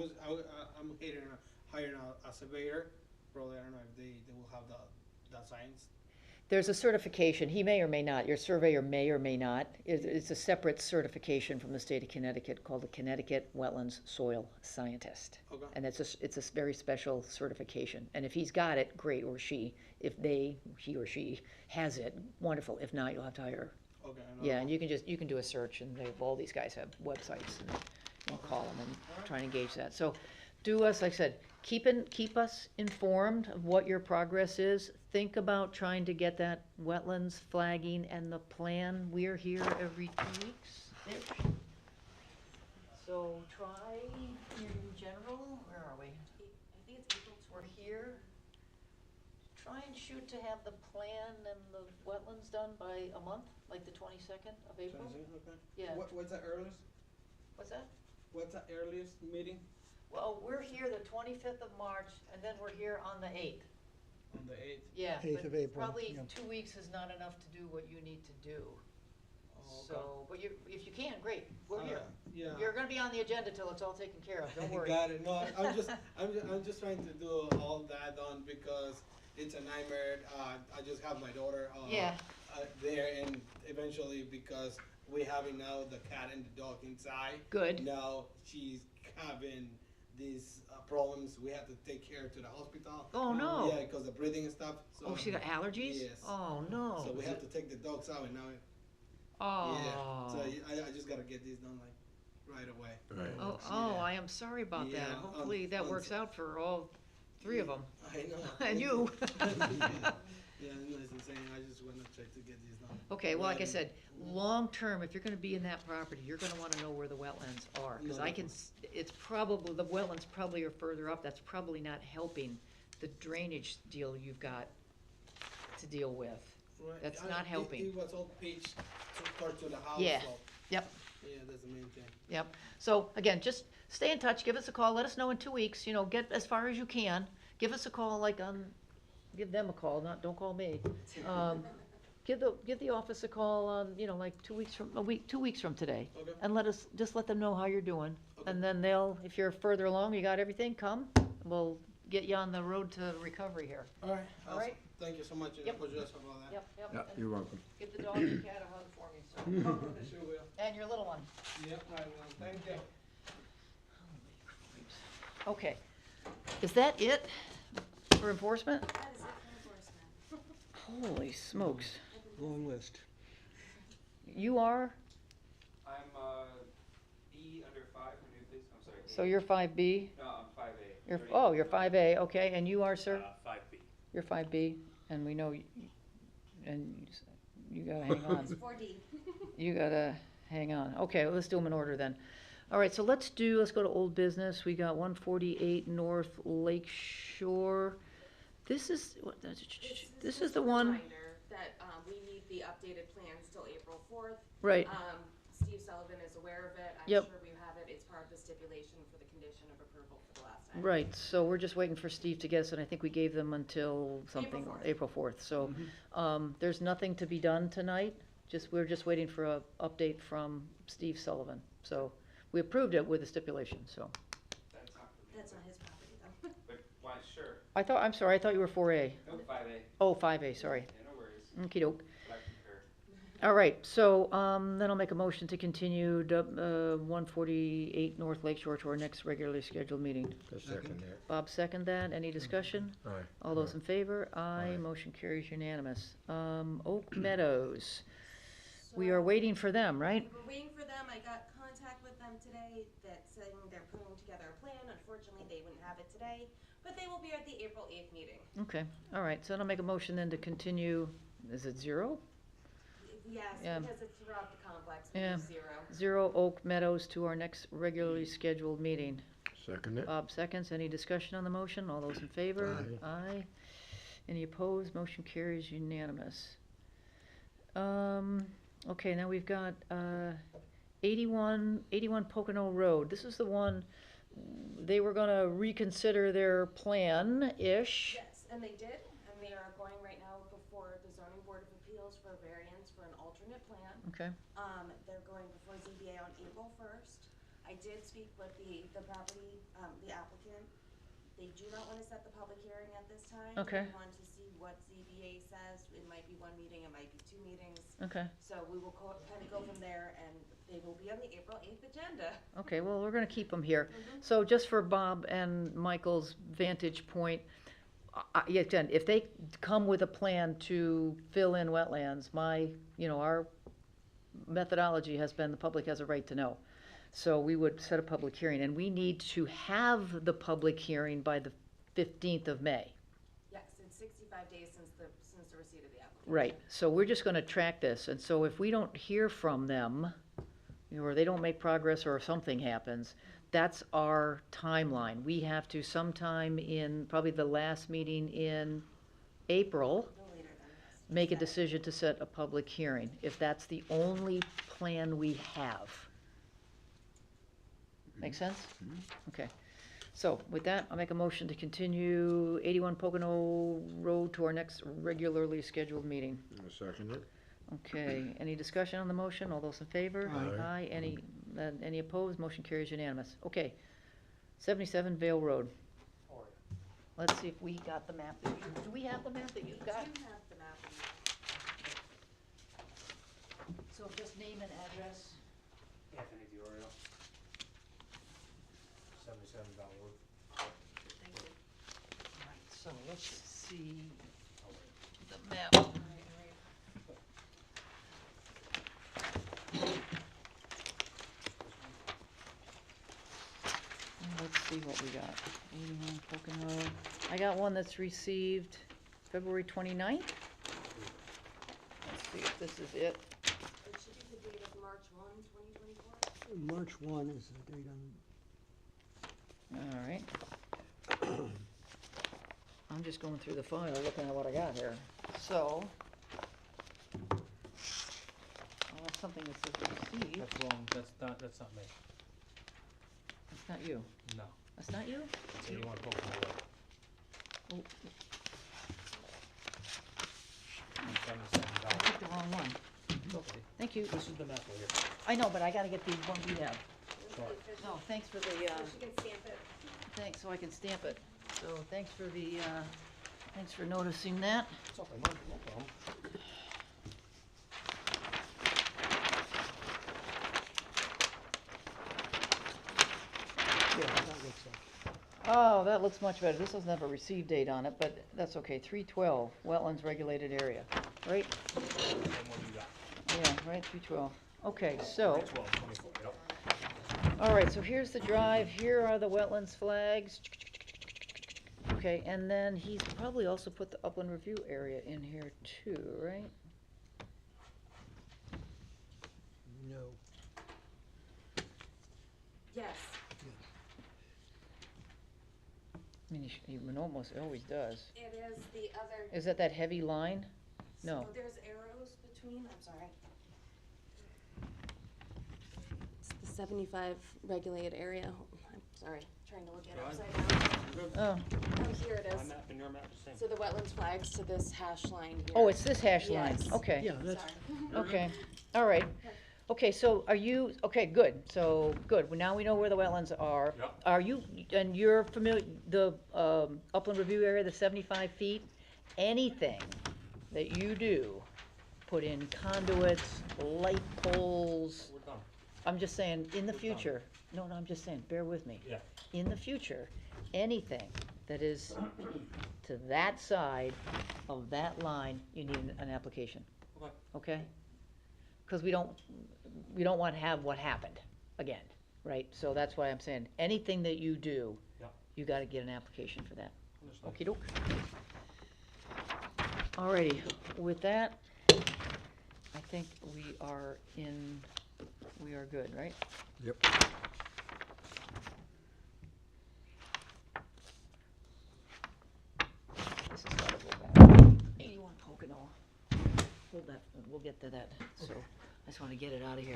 hiring a surveyor. Probably I don't know if they will have that science. There's a certification, he may or may not, your surveyor may or may not. It's a separate certification from the state of Connecticut called the Connecticut Wetlands Soil Scientist. Okay. And it's a very special certification. And if he's got it, great, or she. If he or she has it, wonderful. If not, you'll have to hire. Okay. Yeah, and you can do a search, and all these guys have websites, and you can call them and try and engage that. So do us, like I said, keep us informed of what your progress is. Think about trying to get that wetlands flagging and the plan. We're here every 2 weeks-ish. So try, in general, where are we? I think it's April We're here. Try and shoot to have the plan and the wetlands done by a month, like the 22nd of April. Okay. Yeah. What's the earliest? What's that? What's the earliest meeting? Well, we're here the 25th of March, and then we're here on the 8th. On the 8th. Yeah, 8th but of April, probably yeah. 2 weeks is not enough to do what you need to do. Oh, okay. So, but if you can, great, we're here. Yeah. You're gonna be on the agenda till it's all taken care of, don't worry. Got it. No, I'm just trying to do all that done because it's a nightmare. I just have my daughter. Yeah. There, and eventually because we having now the cat and the dog inside. Good. Now she's having these problems. We have to take her to the hospital. Oh, no. Yeah, because of breathing and stuff. So, Oh, she got allergies? Yes. Oh, no. So we have to take the dogs out, and now. Oh. Yeah. So I just gotta get this done like right away. Right. Oh, Yeah. I am sorry about that. Yeah, Hopefully that works out for all 3 of them. I know. And you. Yeah, no, it's insane. I just want to try to get this done. Okay, well, like I Right. said, long-term, if you're gonna be in that property, you're gonna wanna know where the wetlands are. Cause No, I can, it's probably, the wetlands probably are further up, that's probably not helping the drainage deal you've got to deal with. Right. That's not helping. It was all pitched toward to the house. Yeah. So, Yep, yeah, that's the main thing. yep. So, again, just stay in touch, give us a call, let us know in 2 weeks, get as far as you can. Give us a call, give them a call, don't call me. Give the office a call, like 2 weeks from, 2 weeks from today. Okay. And just let them know how you're doing. Okay. And then if you're further along, you got everything, come, we'll get you on the road to recovery here. All right. All awesome. right. Thank you so much. And Yep. apologize for all that. Yep. Yeah, And you're welcome. give the dog and cat a hug for me, so. I sure will. And your little one. Yep, I will. Thank you. Okay. Is that it for enforcement? That is it for enforcement. Holy smokes. Long list. You are, I'm B under 5 for new please. I'm sorry. so you're 5B? No, I'm 5A. You're 5A, okay, and you are, sir? 5B. You're 5B, and we know, and you gotta hang on. It's 4D. You gotta hang on. Okay, well, let's do them in order then. All right, so let's go to old business. We got 148 North Lake Shore. This is Just the a one, reminder that, we need the updated plans till April 4th. right, Steve Sullivan is aware of it. I'm Yep. sure we have it. It's part of the stipulation for the condition of approval for the last time. right. So we're just waiting for Steve to get us, and I think we gave them until something, April 4th. April 4th. So, there's nothing to be done tonight. We're just waiting for a update from Steve Sullivan. So, we approved it with a stipulation, so. That's not for me. That's not his property though. But why, sure. I'm sorry, I thought you were 4A. No, 5A. Oh, 5A, sorry. Yeah, no worries. Okey-doke. But I concur. All right, so, then I'll make a motion to continue 148 North Lake Shore to our next regularly scheduled meeting. A second there. Bob, second that. Any discussion? Aye. All those in favor? Aye. Aye. Motion carries unanimous. Oak Meadows, we are waiting for them, right? We're waiting for them. I got contact with them today that saying they're putting together a plan. Unfortunately, they wouldn't have it today, but they will be at the April 8th meeting. Okay, all right, so then I'll make a motion then to continue, is it 0? Yes, Yeah. because it's throughout the complex, we Yeah. do 0. 0 Oak Meadows to our next regularly scheduled meeting. Second it. Bob seconds. Any discussion on the motion? All those in favor? Aye. Any opposed? Motion carries unanimous. Okay, now we've got, 81 Pocono Road. This is the one, they were gonna reconsider their plan-ish. Yes, and they did, and they are going right now before the zoning board of appeals for variance for an alternate plan. Okay, They're going before ZBA on April 1st. I did speak with the property, the applicant. They do not want to set the public hearing at this time. Okay. They want to see what ZBA says. It might be one meeting, it might be two meetings. okay. So we will kind of go from there, and they will be on the April 8th agenda. Okay, well, we're gonna keep them here. So just for Bob and Michael's vantage point, yeah, again, if they come with a plan to fill in wetlands, our methodology has been the public has a right to know. So we would set a public hearing, and we need to have the public hearing by the 15th of May. Yes, it's 65 days since the receipt of the application. Right, so we're just gonna track this, and so if we don't hear from them, or they don't make progress, or something happens, that's our timeline. We have to sometime in, probably the last meeting in April, No later than this. make a decision to set a public hearing, if that's the only plan we have. Make sense? Okay. So with that, I'll make a motion to continue 81 Pocono Road to our next regularly scheduled meeting. I'll second it. Okay, any discussion on the motion? All those in favor? Aye. Any opposed? Motion carries unanimous. Okay. 77 Vale Road. Let's see if we got the map. Do we have the map that you've got? You have the map. So just name and address. Anthony DiOrio. 77 Bell Road. Thank you. Right, so let's see the map. All right. Let's see what we got. 81 Pocono. I got one that's received February 29th. Let's see if this is it. It should be the date of March 1, 2024. March 1 is the date on, All right. I'm just going through the file, looking at what I got here. So, I'll have something that says received. That's wrong, that's not me. That's not you. No. That's not you? 81 Pocono Road. Oh, 77 I Bell. picked the wrong one. Okay. Thank you. This is the map right here. I know, but I gotta get the one we have. Sorry. No, thanks for the, So she can stamp it. thanks, so I can stamp it. So thanks for the, thanks for noticing that. It's okay, no problem. yeah, that looks like. Oh, that looks much better. This doesn't have a receive date on it, but that's okay. 312, wetlands regulated area, right? Same one you got. Yeah, right, 312. Okay, so, 12, 24, yep. all right, so here's the drive. Here are the wetlands flags. Okay, and then he's probably also put the upland review area in here too, right? No. Yes. I mean, he almost always does. It is the other. Is that that heavy line? No. So there's arrows between, I'm sorry. It's the 75 regulated area. I'm sorry, trying to look at it upside down. Oh, Oh, here it My is. map and your map the same. So the wetlands flags to this hash line here. oh, it's this hash line. Yes. Okay. Yeah, that's, Sorry. Okay, all right. Okay, so are you, okay, good, so, good, well, now we know where the wetlands are. Yep. Are you, and you're familiar, the, upland review area, the 75 feet, anything that you do, put in conduits, light poles, We're done. I'm just saying, in the future, no, I'm just saying, bear with me. Yeah. In the future, anything that is to that side of that line, you need an application. Okay. Okay? Because we don't want to have what happened again, right? So that's why I'm saying, anything that you do, Yeah. you gotta get an application for that. Understood. Okey-doke. Alrighty, with that, I think we are good, right? Yep. okay, no, hold that, we'll get to that, so, I just wanna get it out of here.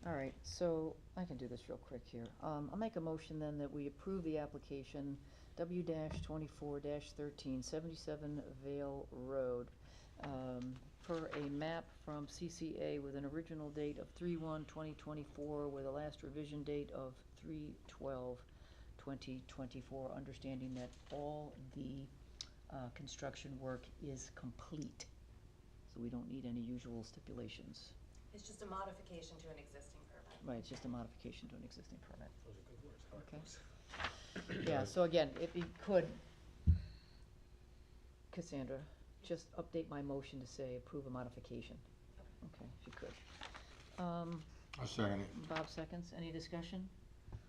All right, so, I can do this real quick here. I'll make a motion then that we approve the application W-24-13, 77 Vale Road, per a map from CCA with an original date of 3/1/2024 with a last revision date of 3/12/2024, understanding that all the construction work is complete. So we don't need any usual stipulations. It's just a modification to an existing permit. Right, it's just a modification to an existing permit. Those are good words, hard Okay. words. Yeah, so again, if you could, Cassandra, just update my motion to say approve a modification. Okay, if you could. I'll second it. Bob seconds, any discussion?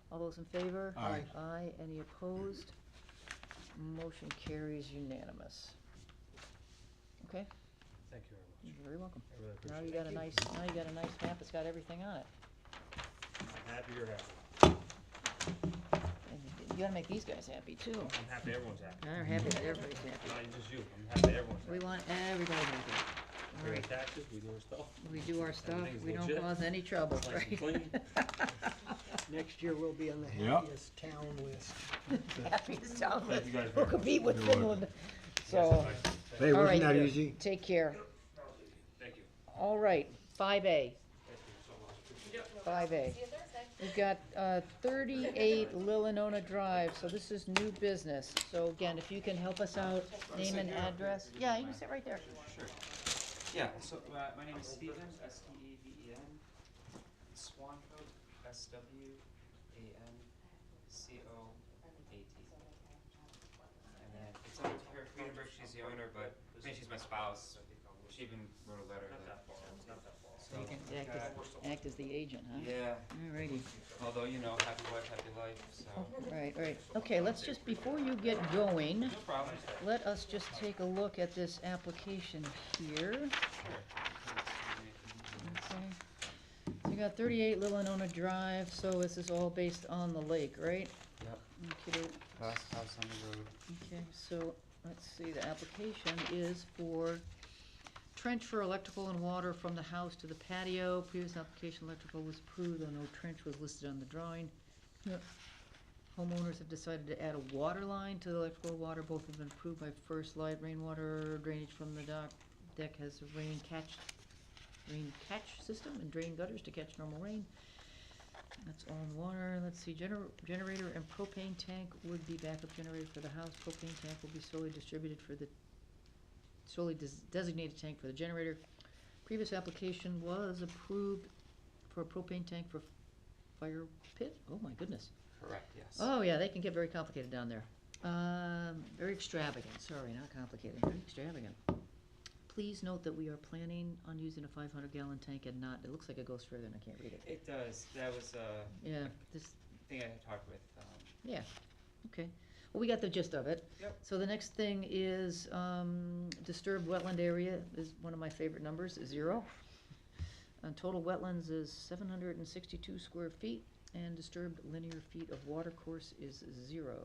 All those in favor? Aye. Aye, any opposed? Motion carries unanimous. Okay, Thank you very much. you're very welcome. I really Now appreciate you it. got a nice, now you got a nice map that's got everything on it. I'm happy you're happy. And you gotta make these guys happy too. I'm happy everyone's happy. They're happy that everybody's happy. Not just you, I'm happy everyone's happy. We want everybody happy. All Pay right, taxes, we do our stuff. we do our stuff, Everything's we don't legit. cause any trouble, Nice and right? clean. Next year, we'll be on the Yep. happiest town list. Happiest town Thank you guys we'll very much. compete with You're welcome. Finland, Yes, so, nice. Hey, all wasn't right, that good. easy? Take care. Thank you. All right, 5A. Thank you so much. Appreciate it. 5A. See you Thursday. We've got 38 Lilinona Drive, so this is new business. So again, if you can help us out, name and address. Yeah, you can sit right there. Sure. Yeah, so my name is Steven, Steven. Swancoat, Swancoat. And then it's up to her, Friedenberg, she's the owner, but I mean, she's my spouse. She even wrote a letter. Not that far, it's not that far. So you can act as the agent, huh? Yeah, Alrighty. although, you know, happy wife, happy life, so. Right, right. Okay, let's just, before you get going, No problem. let us just take a look at this application here. Sure. Okay. So you got 38 Lilinona Drive, so this is all based on the lake, right? Yep. Okay, Last house on the road. okay, so let's see, the application is for trench for electrical and water from the house to the patio. Previous application electrical was approved, though no trench was listed on the drawing. Yep. Homeowners have decided to add a water line to the electrical water. Both have been approved by First Light. Rainwater drainage from the deck has a rain catch system and drain gutters to catch normal rain. That's all in water. Let's see, generator and propane tank would be backup generator for the house. Propane tank will be solely designated tank for the generator. Previous application was approved for a propane tank for fire pit. Oh my goodness. Correct, yes. Oh yeah, they can get very complicated down there. Very extravagant, sorry, not complicated, very extravagant. Please note that we are planning on using a 500-gallon tank and not, it looks like it goes further and I can't read it. It does, that was Yeah, this, thing I talked with, yeah, okay. Well, we got the gist of it. Yep. So the next thing is, disturbed wetland area is one of my favorite numbers, is 0. Total wetlands is 762 square feet, and disturbed linear feet of water course is 0.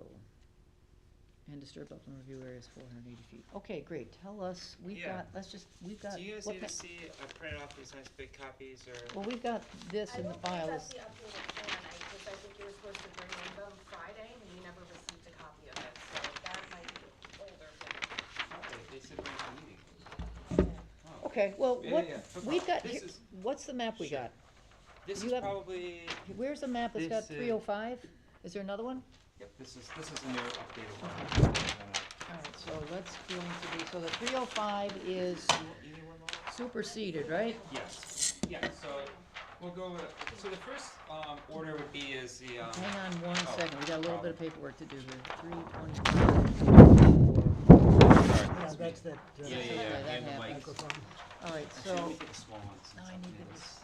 And disturbed upland review area is 480 feet. Okay, great, tell us, we've Yeah. got, we've got. do you guys what need to ki- see, I printed off these nice big copies, or? Well, we've got this in the file. I don't think that's the updated plan, because I think you were supposed to bring in them Friday, and we never received a copy of it, so that might be older plan. They said bring it to the meeting. Oh. Okay, well, Yeah, what, yeah, no we've got, problem. This here- is- what's the map we Sure. got? This You is have- probably, Where's the map that's got This is- 305? Is there another one? yep, this is a new updated one. Alright, so let's going to be, so the 305 is You need one more? superseded, right? Yes, yeah, so we'll go, so the first, order would be is the, Hang on one Oh, second, we got a little bit of problem. paperwork to do here. 325. sorry, Yeah, that's me. that's that. Yeah, Okay, yeah, that and the happens. mic. Microphone. Alright, Actually, let so, me get the small one since now I I'm need in this. this.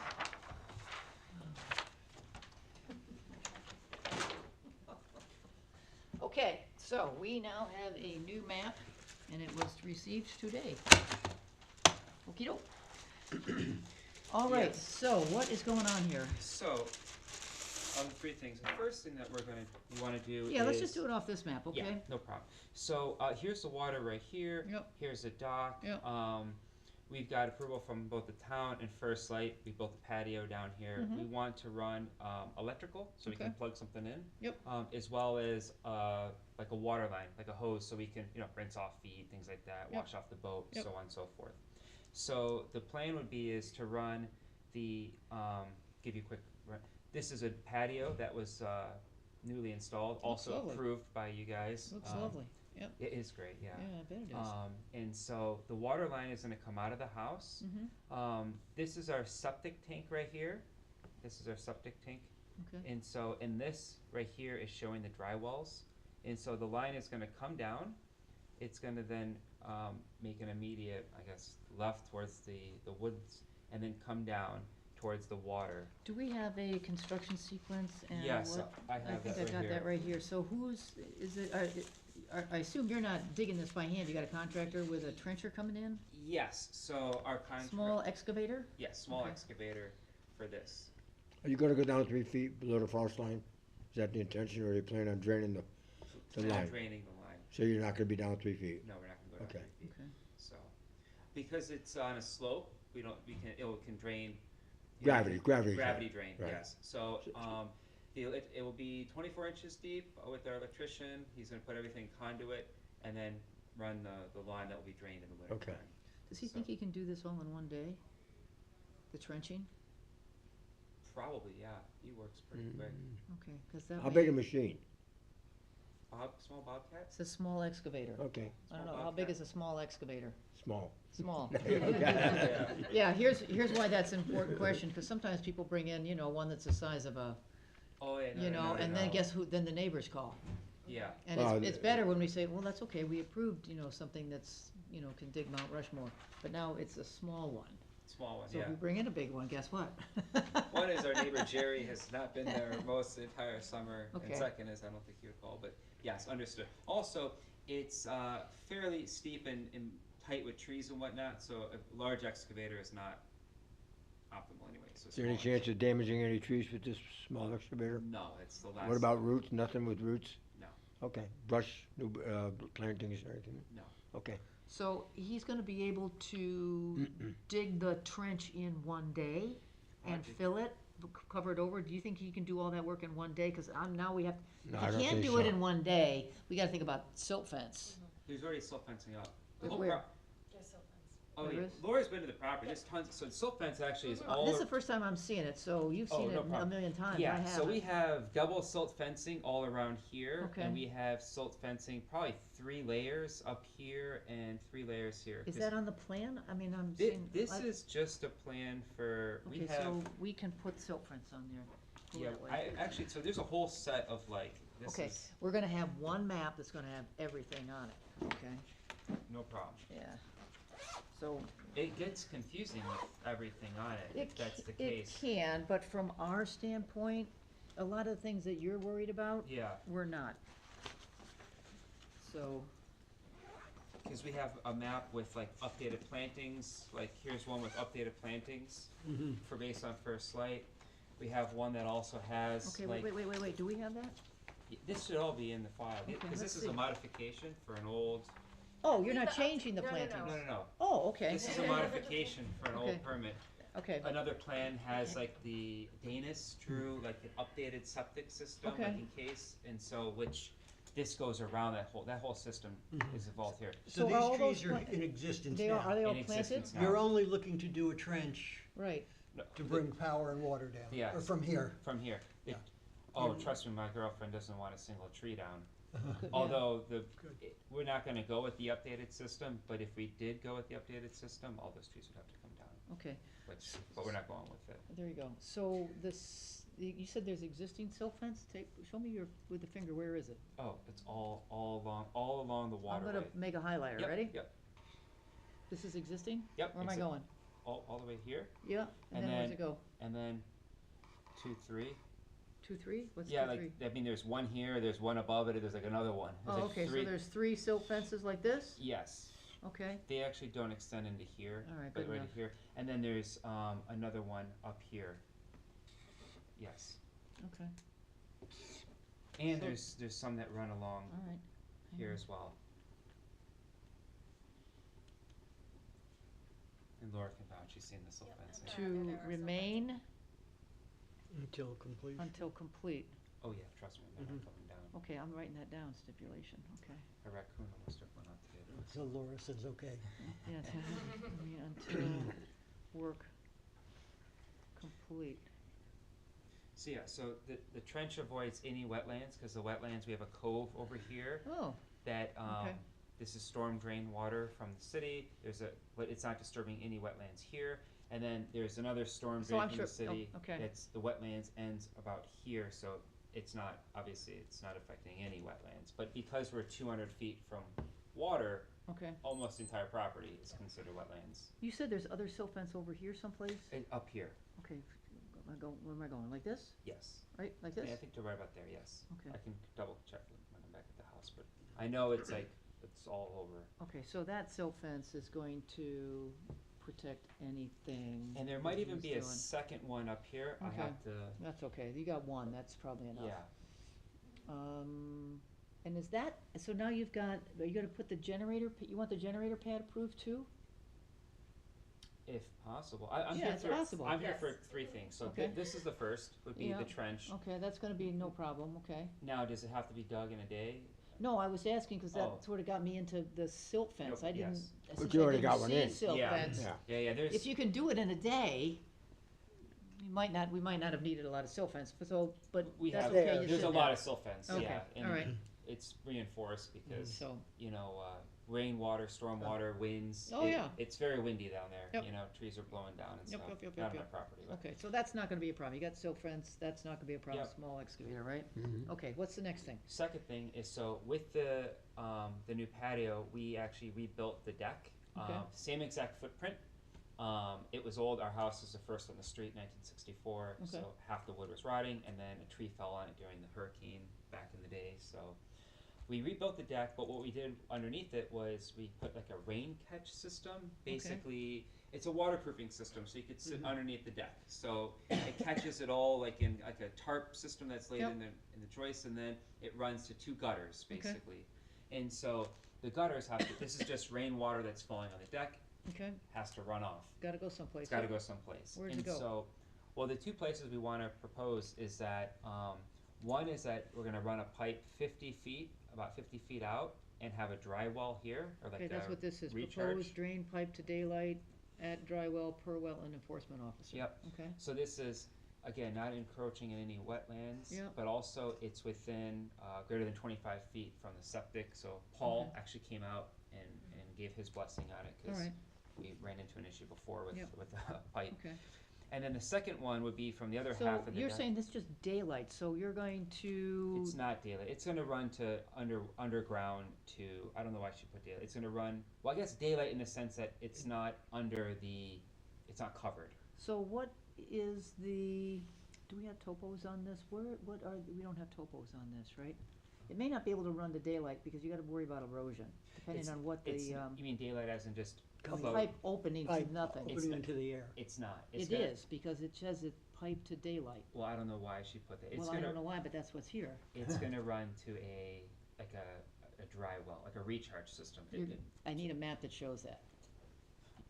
Okay, so we now have a new map, and it was received today. Okey-doke. Alright, Yes. so what is going on here? So, Three things. The first thing that you wanna do is. Yeah, let's just do it off this map, okay? Yeah, no problem. So, here's the water right here. Yep. Here's the dock. Yep. We've got approval from both the town and First Light. We built a patio down here. Mhm. We want to run, electrical, so we can Okay. plug something in. Yep. As well as, like a water line, like a hose, so we can, rinse off feed, things like that, Yep. wash off the boat, Yep. so on and so forth. So the plan would be is to run the, give you a quick run. This is a patio that was, newly installed, Looks also lovely. approved by you guys. Looks lovely, yep. It is great, yeah. Yeah, I bet it is. And so the water line is gonna come out of the house. Mm-hmm, This is our septic tank right here. This is our septic tank. okay. And so, and this right here is showing the dry wells. And so the line is gonna come down. It's gonna then, make an immediate, I guess, left towards the woods, and then come down towards the water. Do we have a construction sequence and Yes, what? I have that think right I got here. that right here. So is it, I assume you're not digging this by hand. You got a contractor with a trencher coming in? Yes, so our contract. Small excavator? Yes, small Okay. excavator for this. Are you gonna go down 3 feet below the frost line? Is that the intention, or are you planning on draining the We're not line? draining the line. So you're not gonna be down 3 feet? No, we're not gonna go down Okay. 3 feet. Okay. So, because it's on a slope, it can drain. Gravity Gravity drain. drain, Right. yes. So, it will be 24 inches deep with our electrician. He's gonna put everything conduit and then run the line that will be drained in the winter Okay. time. Does he So- think he can do this all in one day? The trenching? Probably, yeah. He works pretty quick. Okay, cause that How may- big a machine? Small bobcat? It's a small excavator. Okay, I don't know, Small how big bobcat. is a small excavator? small. Small. Okay. Yeah, here's why that's an important question, cause sometimes people bring in, one that's the size of a, Oh, yeah, no, and then guess who, then the neighbors call. Yeah, And Well, it's better when we say, well, that's okay, we approved, something that's, can dig Mount Rushmore, but now it's a small one. small one, So yeah. if we bring in a big one, guess what? One is our neighbor Jerry has not been there most of the entire summer, Okay. and second is I don't think he would call, but yes, understood. Also, it's fairly steep and tight with trees and whatnot, so a large excavator is not optimal anyway, so Is there any small. chance of damaging any trees with this small excavator? No, it's the last. What about roots? Nothing with roots? No. Okay, brush, new, plantings or anything? No. Okay. So he's gonna be able to dig the trench in one day and Logic. fill it, cover it over? Do you think he can do all that work in one day? Cause now we have, No, I if don't he can't think do it so. in one day, we gotta think about silt fence. There's already silt fencing up. The Where- whole where? Oh, There yeah, is? Laura's been to the property, there's tons, so silt fence actually is all. This is the first time I'm seeing it, so you've Oh, seen no it a problem. million times, I Yeah, haven't. so we have double silt fencing all around here, Okay. and we have silt fencing, probably 3 layers up here and 3 layers here. Is 'Cause that on the plan? I mean, I'm thi- seeing. This is just a plan for, we Okay, have, so we can put silt fence on there. Go yeah, that way. actually, so there's a whole set of like, this Okay, is, we're gonna have one map that's gonna have everything on it, okay? no problem. Yeah. So, It gets confusing with everything on it, if that's the case. It can, but from our standpoint, a lot of the things that you're worried about, Yeah, we're not. So, because we have a map with like updated plantings, like here's one with updated plantings for based on First Light. We have one that also has okay, like. wait, do we have that? This should all be in the file, Okay, because let's this is a see. modification for an old, Oh, you're not changing the No, no, no. plantings? no. Oh, okay. This is a modification for an Okay. old permit. Okay, Another plan has like the Danish drew like an updated septic system, like Okay. in case, and so which, this goes around that whole system is involved here. So So are all these those trees are pla- in existence they are now. they all In planted? existence now. You're only looking to do a trench Right, No, to bring power and water down, Yeah. or from here. From here. Yeah. Oh, trust me, my girlfriend doesn't want a single tree down. Good, yeah. Although Good. we're not gonna go with the updated system, but if we did go with the updated system, all those trees would have to come down, Okay, but we're not going with it. there you go. So this, you said there's existing silt fence? Show me with the finger, where is it? Oh, it's all along the I'm waterway. gonna make a highlighter, Yep, ready? Yep, This is existing? yep. Where am I exi- going? All the way here, Yeah, and And then where's then- it go? and then 2, 3. 2, 3? What's 2, Yeah, 3? like, I mean, there's one here, there's one above it, there's like another one. There's Oh, like okay, so 3. there's 3 silt fences like this? Yes, Okay, they actually don't extend into here, all right, but good right enough. here. And then there's, another one up here. Yes. Okay. And So- there's some that run along All right. here as well. And Laura can vouch, she's seen the silt Yep, fencing. I've To There are some remain Until completion. until complete. Oh yeah, trust me, they're not Mhm. coming down. Okay, I'm writing that down, stipulation, okay. A raccoon almost took one out today. So Laura says, okay. Yeah, I mean, until work complete. So yeah, so the trench avoids any wetlands, cause the wetlands, we have a cove over here Oh, that, Okay. this is storm drain water from the city, but it's not disturbing any wetlands here. And then there's another storm So drain I'm from the sure- oh, city, okay. that's, the wetlands ends about here, so it's not, obviously, it's not affecting any wetlands. But because we're 200 feet from water, okay. almost the entire property is considered wetlands. You said there's other silt fence over here someplace? Up here, Okay, where am I going, like this, yes. right, like Yeah, this? I think they're right about there, yes. Okay. I can double check when I'm back at the house, but I know it's like, it's all over. Okay, so that silt fence is going to protect anything. And there might even he's be a doing. second one up here, I Okay. have to, That's okay, you got one, that's probably enough. yeah. And is that, so now you've got, are you gonna put the generator, you want the generator pad approved too? If possible, I'm Yeah, here it's for, possible. I'm here Yes. for three things, so Okay. this is the first, would be Yeah. the trench. Okay, that's gonna be no problem, okay. Now, does it have to be dug in a day? No, I was asking, cause Oh. that sorta got me into the silt fence, I didn't, yes. since But you I already didn't got one see in. silt Yeah. fence. Yeah. Yeah, there's. If you can do it in a day, we might not have needed a lot of silt fence, but We that's have, okay, There. you there's said a that. lot of silt fence, Okay, yeah, and alright. it's reinforced because, So, you know, rainwater, stormwater, winds. Oh, yeah. It's very windy down there, Yep. you know, trees are blowing down and Yep, stuff, yep, yep, not yep, on my yep. property, but. okay, so that's not gonna be a problem, you got silt fence, that's not gonna be a problem, Yep. small excavator, right? Mhm. Okay, what's the next thing? Second thing is, so with the new patio, we actually rebuilt the deck. Okay. Same exact footprint. It was old, our house was the first on the street, 1964, so Okay. half the wood was rotting, and then a tree fell on it during the hurricane back in the day, so. We rebuilt the deck, but what we did underneath it was we put like a rain catch system. Basically, it's a waterproofing system, so you could sit underneath the deck. So it catches it all like in like a tarp system that's laid Yep. in the joist, and then it runs to two gutters Okay. basically. And so the gutters have to. This is just rainwater that's falling on the deck, Okay, has to run off. gotta go someplace. It's got to go someplace. Where's it and go? so, well, the two places we want to propose is that one is that we're going to run a pipe 50 feet, about 50 feet out, and have a dry well here, or like Okay, that's a what this is, recharge. proposed drain pipe to daylight at dry well per wetland enforcement officer. Yep. Okay, So this is again not encroaching in any wetlands, Yep. but also it's within greater than 25 feet from the septic. So Paul Okay. actually came out and gave his blessing on it because alright, we ran into an issue before with Yep. with the pipe. okay. And then the second one would be from the other So half of the you're deck. saying this is just daylight, so you're going to, It's not daylight. It's gonna run to underground to, I don't know why she put daylight. It's gonna run, well, I guess daylight in the sense that it's not under the, it's not covered. so what is the, do we have topos on this? What are, we don't have topos on this, right? It may not be able to run to daylight because you gotta worry about erosion, depending It's- on what It's, the, you mean daylight as in just a float? pipe opening to Pipe nothing. It's Putting not- into the air. It's not. It's It gonna- is, because it says it's pipe to daylight. Well, I don't know why she put that. It's Well, I don't know gonna, why, but that's what's here. it's gonna run to a, like a dry well, like a recharge system. I need a map that shows that.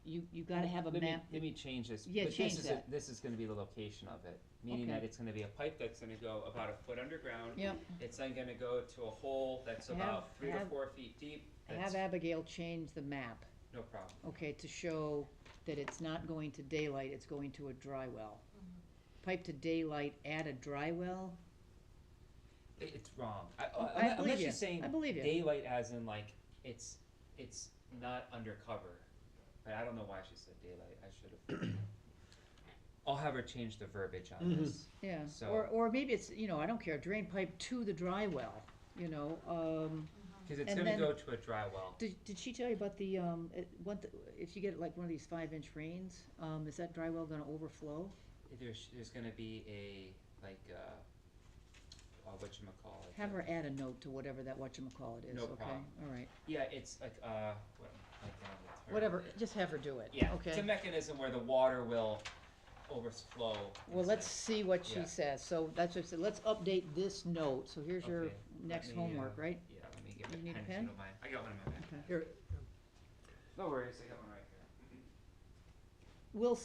You gotta have a Let me- map. Let me change this. Yeah, but change this is that. This is gonna be the location of it, meaning Okay. that it's gonna be a pipe that's gonna go about a foot underground. Yep, It's then gonna go to a hole that's about 3 to have- 4 feet deep. have That's Abigail change the map, no problem. okay, to show that it's not going to daylight, it's going to a dry well. Pipe to daylight at a dry well? It's wrong. I Unless believe you. she's saying I believe you. daylight as in like it's not undercover. But I don't know why she said daylight. I should have. I'll have her change the verbiage on Mhm. this. Yeah, So- or maybe it's, I don't care, drain pipe to the dry well, Because it's And gonna then- go to a dry well. Did she tell you about the, if you get like one of these 5-inch rains, is that dry well gonna overflow? There's gonna be a like whatchamacallit. Have her add a note to whatever that whatchamacallit is, No okay? problem. Alright, Yeah, it's like what, like, the term. whatever, just have her do it, Yeah, okay? it's a mechanism where the water will overflow. Well, let's inside. see what she Yeah. says, so that's what I said, let's update this note, so here's your Okay, let next me, homework, right? Yeah, let me get You my need a pen if pen? you don't mind. I got one in my bag. Okay. Here, No worries, I got one right here.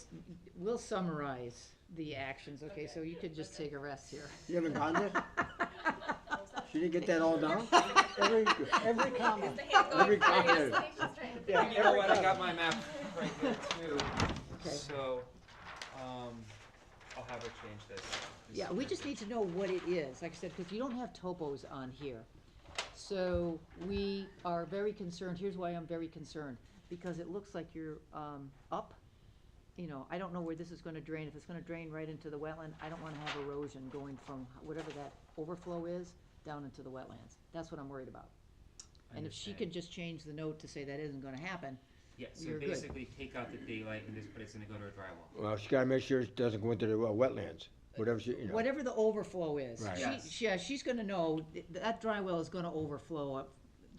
We'll summarize the actions, okay, so you could just take a rest here. You haven't gotten this? She didn't get that all down? every comment. Every comment. Yeah, You know what, I got my map right here too. Okay. So, I'll have her change this. Yeah, we just need to know what it is, like I said, because you don't have topos on here. So we are very concerned, here's why I'm very concerned, because it looks like you're, up. You know, I don't know where this is gonna drain, if it's gonna drain right into the wetland, I don't wanna have erosion going from whatever that overflow is, down into the wetlands. That's what I'm worried about. And if she Understand. could just change the note to say that isn't gonna happen, Yeah, so you're good. basically take out the daylight and just put it's gonna go to a drywall. Well, she gotta make sure it doesn't go into the wetlands, whatever she, you know. whatever the overflow is. Right. Yes. Yeah, she's gonna know, that dry well is gonna overflow up,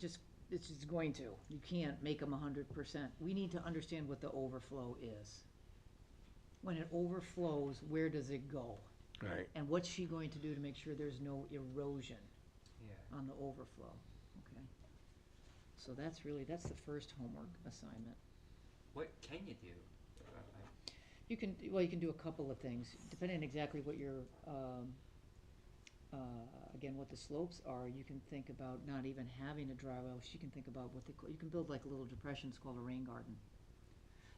it's just going to. You can't make them 100%. We need to understand what the overflow is. When it overflows, where does it go? Right. And what's she going to do to make sure there's no erosion Yeah. on the overflow, okay? So that's the first homework assignment. What can you do? You can do a couple of things, depending on exactly what your, again, what the slopes are, you can think about not even having a dry well, she can think about what you can build like little depressions called a rain garden.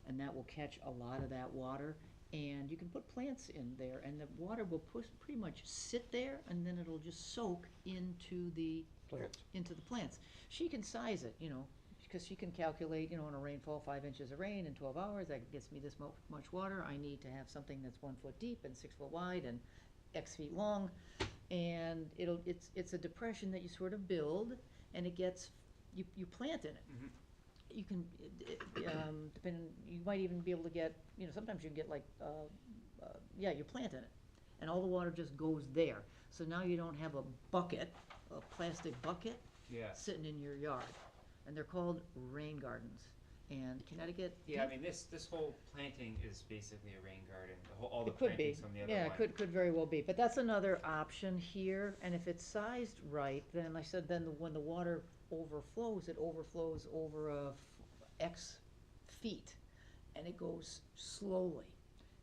And that will catch a lot of that water, and you can put plants in there, and the water will pretty much sit there, and then it'll just soak into the plants. She can size it, you know, because she can calculate, you know, on a rainfall, 5 inches of rain in 12 hours, that gets me this much water. I need to have something that's 1 foot deep and 6 foot wide and X feet long. And it's a depression that you sort of build, and it gets, you plant in it. Mhm. You can, you might even be able to get, you know, sometimes you can get like, you plant in it, and all the water just goes there. So now you don't have a bucket, a plastic bucket, Yeah. sitting in your yard. And they're called rain gardens. And Connecticut. Yeah, I mean, this whole planting is basically a rain garden, all the It could be, plantings from the other yeah, one. could very well be, but that's another option here, and if it's sized right, then like I said, when the water overflows, it overflows over X feet, and it goes slowly.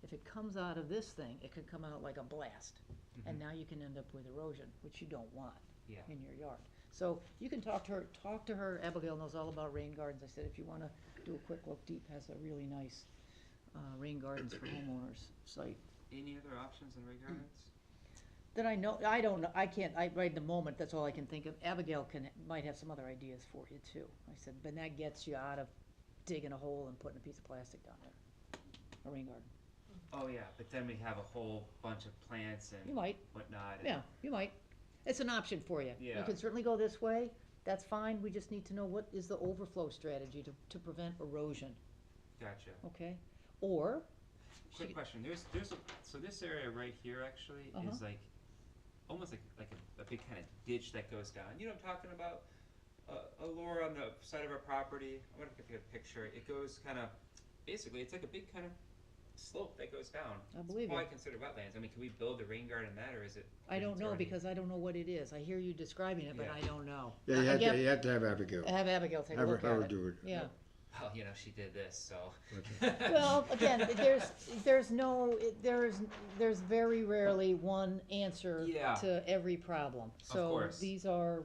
If it comes out of this thing, it could come out like a blast, and now you can end up with erosion, which you don't want Yeah. in your yard. So you can talk to her, Abigail knows all about rain gardens, I said, if you wanna do a quick look, Deep has a really nice, rain gardens for homeowners site. Any other options in rain gardens? That I don't know, right in the moment, that's all I can think of. Abigail might have some other ideas for you too. I said, but that gets you out of digging a hole and putting a piece of plastic down there, a rain garden. Oh, yeah, but then we have a whole bunch of plants and You might, whatnot. and- yeah, you might. It's an option for you. You Yeah. can certainly go this way, that's fine, we just need to know what is the overflow strategy to prevent erosion, Gotcha. okay? Or, Quick she- question, so this area right here actually Uh-huh. is like, almost like a big kind of ditch that goes down. You know what I'm talking about? A lower on the side of our property, I'm gonna give you a picture. It goes kind of, basically, it's like a big kind of slope that goes down. I believe It's probably you. considered wetlands. I mean, can we build a rain garden in that, or is it? I don't it's know, already- because I don't know what it is. I hear you describing it, but Yeah. I don't know. Yeah, you Again, have to have Abigail. have Abigail take a Have her- look have at her it. do it. Yeah. Well, you know, she did this, so. Well, again, there's very rarely one answer Yeah. to every problem. So course. these are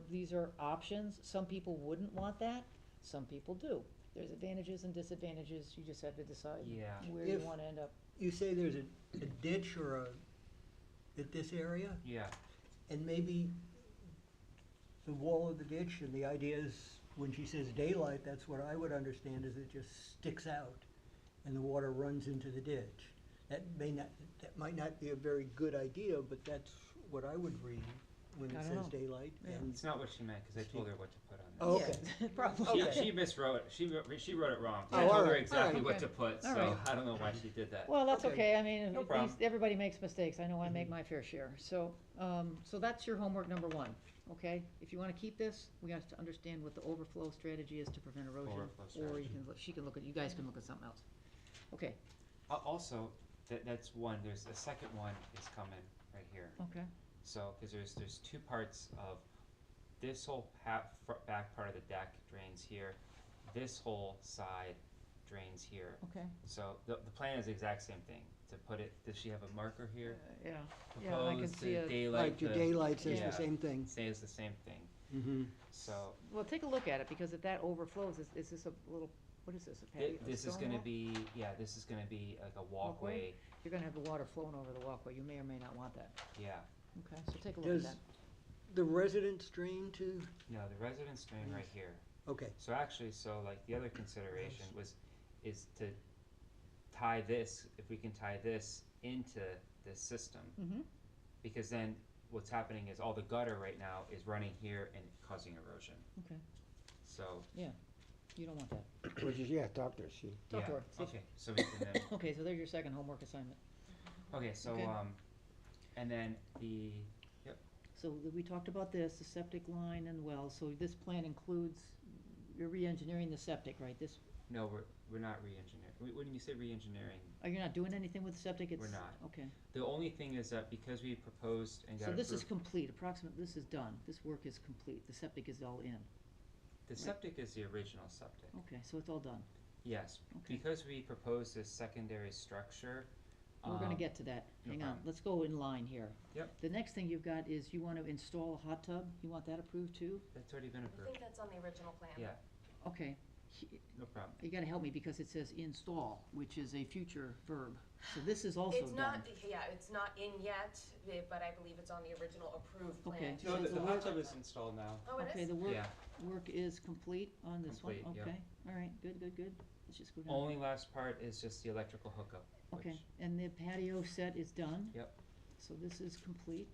options. Some people wouldn't want that, some people do. There's advantages and disadvantages, you just have to decide Yeah. where you If- wanna end up. You say there's a ditch at this area, Yeah, and maybe the wall of the ditch, and the idea is, when she says daylight, that's what I would understand, is it just sticks out, and the water runs into the ditch. That might not be a very good idea, but that's what I would read when I it don't says know. daylight, Yeah. and, it's not what she meant, cause I told her what to put on there. Oh, okay. Yeah, probably. Okay. She miswrote it. She wrote it wrong. Oh, I told her alright, exactly alright. what Okay. to put, so Alright. I don't know why she did that. Well, that's Okay. okay, I mean, No at problem. least everybody makes mistakes, I know I make my fair share, so that's your homework number one, okay? If you wanna keep this, we have to understand what the overflow strategy is to prevent erosion, Overflow or you strategy. can, you guys can look at something else. Okay, Also, That's one. There's a second one is coming right here. Okay, So, because there's two parts of this whole back part of the deck drains here. This whole side drains here. okay. So the plan is the exact same thing. To put it, does she have a marker here? Yeah, yeah, I can Proposed see to it. daylight Right, your the- daylight says yeah, the same thing. Says the same thing. Mm-hmm. So Well, take a look at it, because if that overflows, is this a little, what is this, a patio? a this is stone gonna wall? be, yeah, this is gonna be like a Walkway? walkway. You're gonna have the water flowing over the walkway, you may or may not want that. Yeah. Okay, so take a look at Does that. the residents drain to, No, the residence drain right here. okay, So actually, so like the other consideration is to tie this, if we can tie this into this system, Mm-hmm, because then what's happening is all the gutter right now is running here and causing erosion. okay, So, you don't want that. Which is, yeah, talk to her, see. Talk yeah, to her, see if- okay, so we can then, Okay, so there's your second homework assignment. okay, so, Okay. and then So we talked about this, the septic line and well, so this plan includes, you're re-engineering the septic, right? This, no, we're not re-engineering. When you say re-engineering, are you not doing anything with the septic? It's We're not. Okay, the only thing is that because we proposed and got so this is approved- complete, this is done, this work is complete, the septic is all in. the septic is the original septic. Okay, so it's all done. Yes, Okay. because we proposed this secondary structure. We're gonna um, get to that, no hang on, problem. let's go in line here. Yep. The next thing you've got is you wanna install a hot tub, you want that approved too? That's already been I approved. think that's on the original plan. Yeah, Okay, no problem. you gotta help me because it says install, which is a future verb, so this is also It's done. not, yeah, it's not in yet, but I believe it's on the original approved plan. Okay. No, the So hot work- tub is installed now. Oh, it Okay, is? the work, Yeah. work is complete on this one, Complete, yep. okay, alright, good, good, good, let's just go down. Only last part is just the electrical hookup, Okay, which, and the patio set is done? Yep. So this is complete.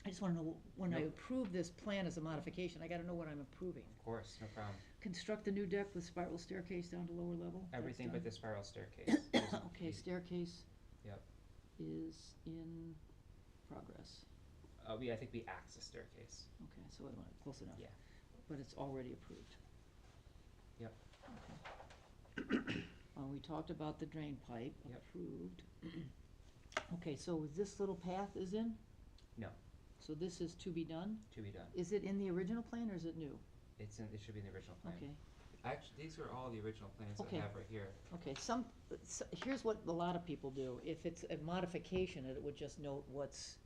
I just wanna know, when I Nope. approve this plan as a modification, I gotta know what I'm approving. of course, no problem. Construct a new deck with spiral staircase down to lower level? That's Everything but done. the spiral staircase. There's- Okay, staircase. Yep. Is in progress. I think we axe the staircase. Okay, so wait a minute, close enough. Yeah. But it's already approved. Yep. Okay. We talked about the drain pipe, Yep. approved. Okay, so this little path is in? No. So this is to be done? To be done. Is it in the original plan or is it new? It should be in the original plan. Okay, Actually, these are all the original plans Okay. I have right here. okay, here's what a lot of people do, if it's a modification, it would just note what's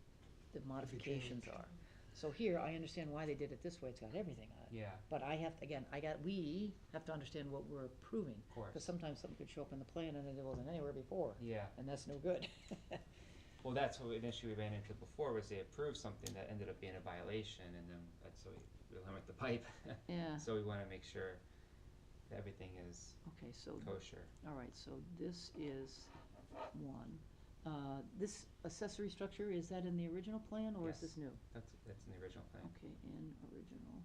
the modifications are. So here, I understand why they did it this way, it's got everything on it. Yeah, But I have, again, we have to understand what we're approving, of course. because sometimes something could show up in the plan and it wasn't anywhere before, Yeah. and that's no good. Well, that's what an issue we ran into before, was they approved something that ended up being a violation, and then that's why we limit the pipe. Yeah, So we wanna make sure that everything is okay, so, kosher. all right, so this is one. This accessory structure, is that in the original plan, or is Yes. this new? That's in the original plan. Okay, in original,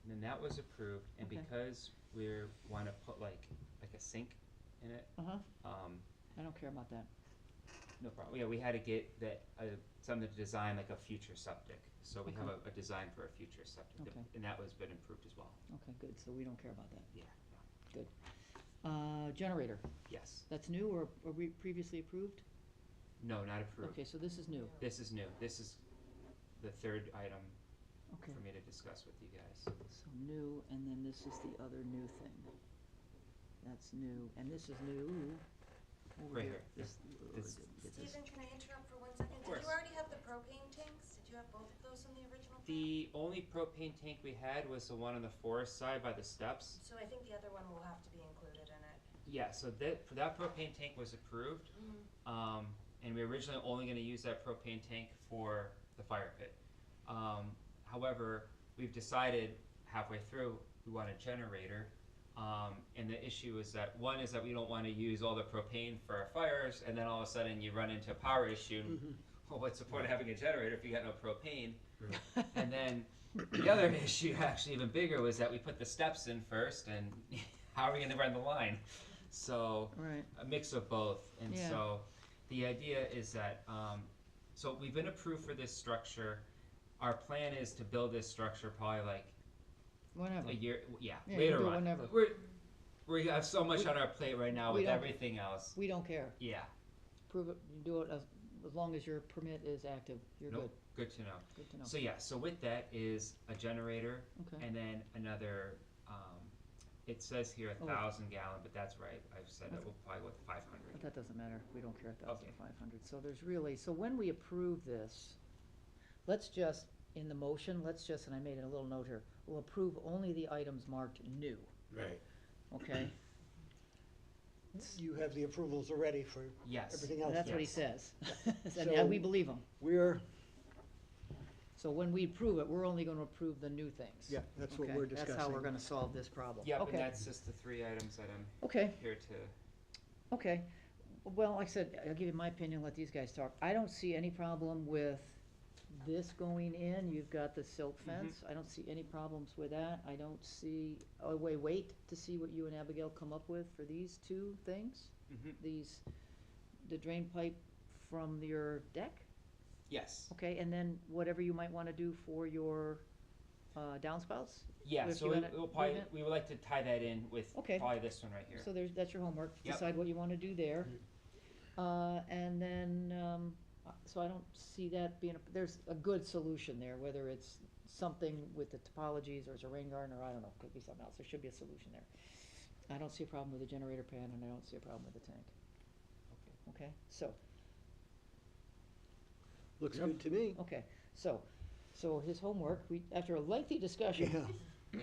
And then that was approved, and Okay. because we wanna put like a sink in it, I don't care about that. no problem. Yeah, we had to get that, something to design like a future septic. So we have Okay. a design for a future septic, Okay. and that was been approved as well. Okay, good, so we don't care about that. Yeah, Generator, yes. that's new or we previously approved? No, not approved. Okay, so this is new, This is new. This is the third item okay. for me to discuss with you guys. So new, and then this is the other new thing. That's new, and this is new. over Right here. This, This- this is- Stephen, can I interrupt for 1 second? Did course. you already have the propane tanks? Did you have both of those in the original plan? The only propane tank we had was the one on the forest side by the steps. So I think the other one will have to be included in it. Yeah, so that propane tank was approved. And we were originally only gonna use that propane tank for the fire pit. However, we've decided halfway through, we want a generator. And the issue is that, one is that we don't wanna use all the propane for our fires, and then all of a sudden you run into a power issue. Well, what's the point of having a generator if you got no propane? And then the other issue, actually even bigger, was that we put the steps in first, and how are we gonna run the line? So, Right, a mix of both, and Yeah. so the idea is that, so we've been approved for this structure. Our plan is to build this structure probably like whatever. a year, yeah, Yeah, you later do it on. whenever. We have so much on our plate right now we with don't- everything else. We don't care. Yeah. Prove it, you do it as long as your permit is active, you're good. Nope. Good to know. Good to know. So yeah, so with that is a generator Okay. and then another, it says here Oh. 1,000 gallon, but that's right. I've said it That's- will probably go with 500. But that doesn't matter, we don't care, 1,500, Okay. so there's really, so when we approve this, let's just, in the motion, let's just, and I made a little note here, we'll approve only the items marked new, Right. okay? You have the approvals already for Yes. everything else. That's what he Yes. says, So- and we believe him. We're, So when we approve it, we're only gonna approve the new things. yeah, that's what Okay, we're discussing. That's how we're gonna solve this problem. Yep, Okay. and that's just the 3 items that I'm Okay, here to. okay. Well, like I said, I'll give you my opinion, let these guys talk. I don't see any problem with this going in. You've got the silk fence. I don't see any problems with that. I don't see, oh, wait to see what you and Abigail come up with for these two things. Mhm. These, the drain pipe from your deck, Yes. okay, and then whatever you might wanna do for your, downspouts? Yeah, If so you we, wanna we'll move probably, it? we would like to tie that in with Okay. probably this one right here. So that's your homework, Yep. decide what you wanna do there. And then, so I don't see that being, there's a good solution there, whether it's something with the topologies, or it's a rain garden, or I don't know, could be something else, there should be a solution there. I don't see a problem with the generator pan, and I don't see a problem with the tank, Okay. okay, so, Looks good to me. okay, so his homework, after a lengthy discussion. Yeah.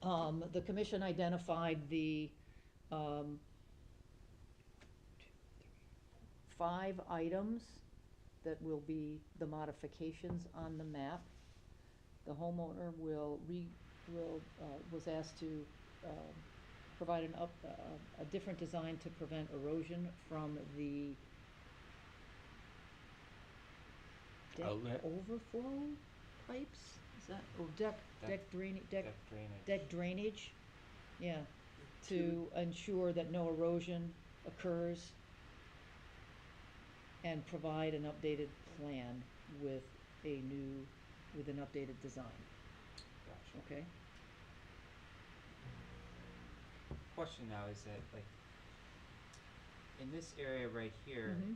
Yeah. The commission identified the, 5 items that will be the modifications on the map. The homeowner was asked to, provide a different design to prevent erosion from the deck Outlet. overflow pipes, is that, or deck Deck drainage. deck drainage, yeah, to ensure that no erosion occurs, and provide an updated plan with an updated design, Gotcha. okay? Question now is that, like, in this area right here, Mhm.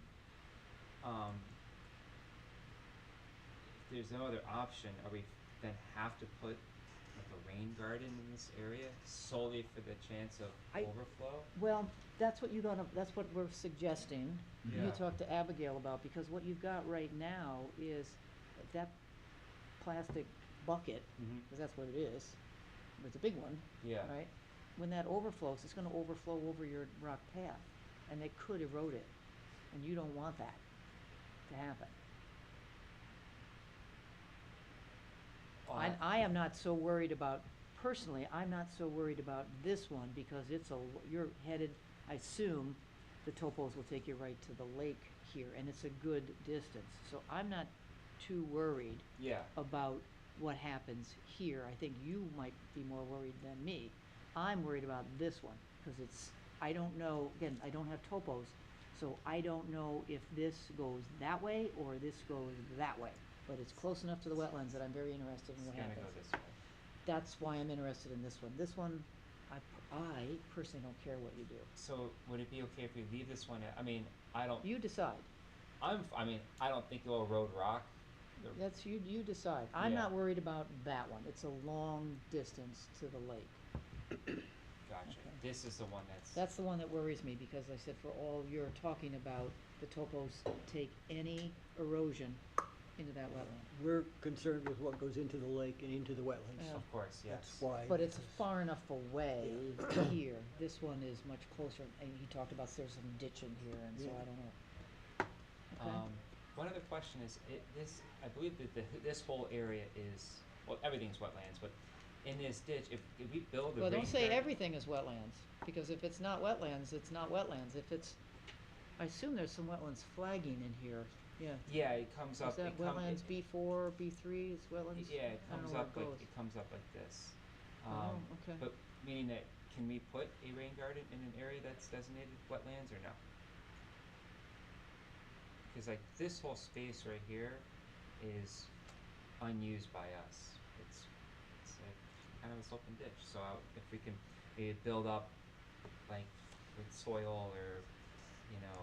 if there's no other option, are we then have to put like a rain garden in this area solely for the chance of I- overflow? Well, that's what that's what we're suggesting, you Yeah. talk to Abigail about, because what you've got right now is that plastic bucket, Mm-hmm. because that's what it is, it's a big one, Yeah. right? When that overflows, it's gonna overflow over your rock path, and they could erode it, and you don't want that to happen. I am not so worried about, personally, I'm not so worried about this one, because you're headed, I assume, the topos will take you right to the lake here, and it's a good distance, so I'm not too worried Yeah. about what happens here. I think you might be more worried than me. I'm worried about this one, because I don't know, again, I don't have topos, so I don't know if this goes that way or this goes that way. But it's close enough to the wetlands that I'm very interested in It's what gonna happens. go this way. That's why I'm interested in this one. This one, I personally don't care what you do. So would it be okay if we leave this one I mean, I don't, You decide. I mean, I don't think it'll erode rock. That's, you decide. I'm Yeah. not worried about that one. It's a long distance to the lake. Gotcha. Okay. This is the one That's the one that worries me, because I said, for all you're talking about, the topos take any erosion into that wetland. We're concerned with what goes into the lake and into the wetlands. Yeah. Of course, yes. That's why. But it's far enough away here. This one is much closer, and he talked about there's some ditch in here, and so Yeah. I don't know. Okay. One other question is, I believe that this whole area is, well, everything's wetlands, but in this ditch, if we build a Well, rain don't say garden- everything is wetlands, because if it's not wetlands, it's not wetlands. If it's, I assume there's some wetlands flagging in here, yeah. Yeah, it comes up. Is that wetlands B4, B3, is wetlands? Yeah, it I don't comes know where up it like, goes. it comes up like this. Oh, okay. But meaning that, can we put a rain garden in an area that's designated wetlands or no? Cause like this whole space right here is unused by us. It's a kind of a sloping ditch, so if we can maybe build up like with soil or, you know,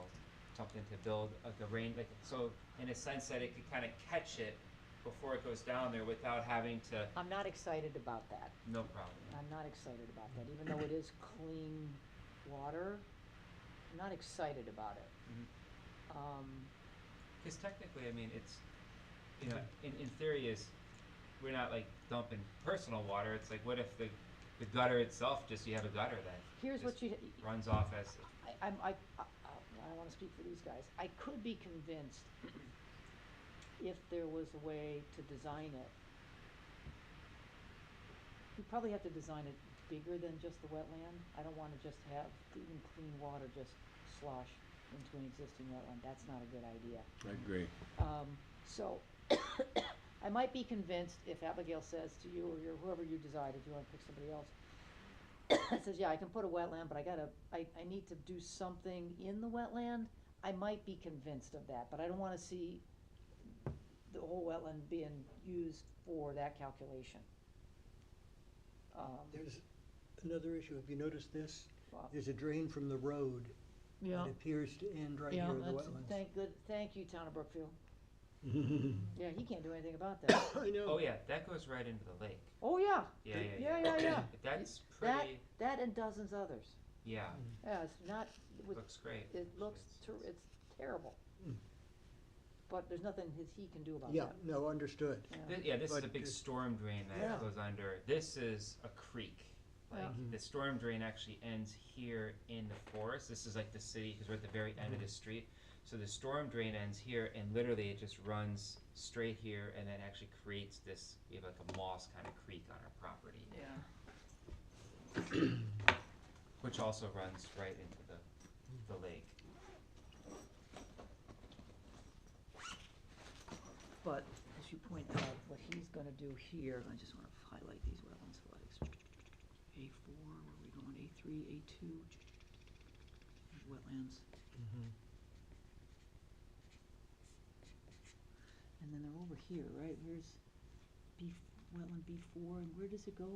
something to build the rain, like, so in a sense that it could kind of catch it before it goes down there without having to, I'm not excited about that. no problem. I'm not excited about that, even though it is clean water, I'm not excited about it. Because technically, I mean, it's, you know, in theory is, we're not like dumping personal water, it's like, what if the gutter itself, just, you have a gutter that Here's what just you, runs off as, I don't wanna speak for these guys, I could be convinced if there was a way to design it. You probably have to design it bigger than just the wetland, I don't wanna just have even clean water just slosh into an existing wetland, that's not a good idea. I agree. So, I might be convinced if Abigail says to you, or whoever you decide, if you wanna pick somebody else, says, yeah, I can put a wetland, but I need to do something in the wetland, I might be convinced of that, but I don't wanna see the whole wetland being used for that calculation. There's another issue, have you noticed this? Well, There's a drain from the road yeah, that appears to end right yeah, here in the that's, wetlands. thank you, Town of Brookfield. Yeah, he can't do anything about that. I know. oh yeah, that goes right into the lake. Oh, yeah, Yeah. That's that, pretty, that and dozens others, yeah, yeah, it's not, looks great. it looks, it's terrible. But there's nothing he can do about Yeah, that. no, understood. Yeah, this is a But big it- storm drain Yeah. that goes under. This is a creek. Like, Yeah. the storm drain actually ends here in the forest. This is like the city, because we're at the very end of the street. So the storm drain ends here, and literally it just runs straight here, and then actually creates this, we have like a moss kind of creek on our property, Yeah. which also runs right into the lake. But, as you point out, what he's gonna do here, I just wanna highlight these wetlands flags. A4, where are we going, A3, A2, wetlands. And then they're over here, right, where's wetland B4, and where does it go?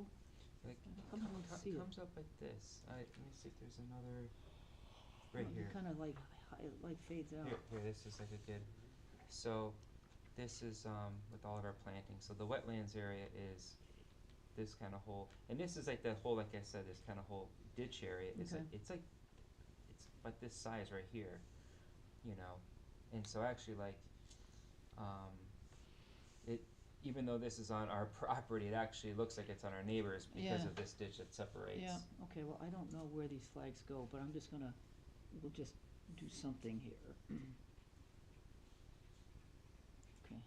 Like, How come I don't see it? comes up like this. Let me see if there's another, right It here. kinda like, like fades out. Here, this is like a good, so this is, with all of our planting, so the wetlands area is this kind of whole, and this is like the whole, like I said, this kind of whole ditch area, is Okay. it's like this size right here, you know, and so actually like, even though this is on our property, it actually looks like it's on our neighbors because Yeah. of this ditch that separates. Yeah, okay, well, I don't know where these flags go, but I'm just gonna, we'll just do something here. Okay.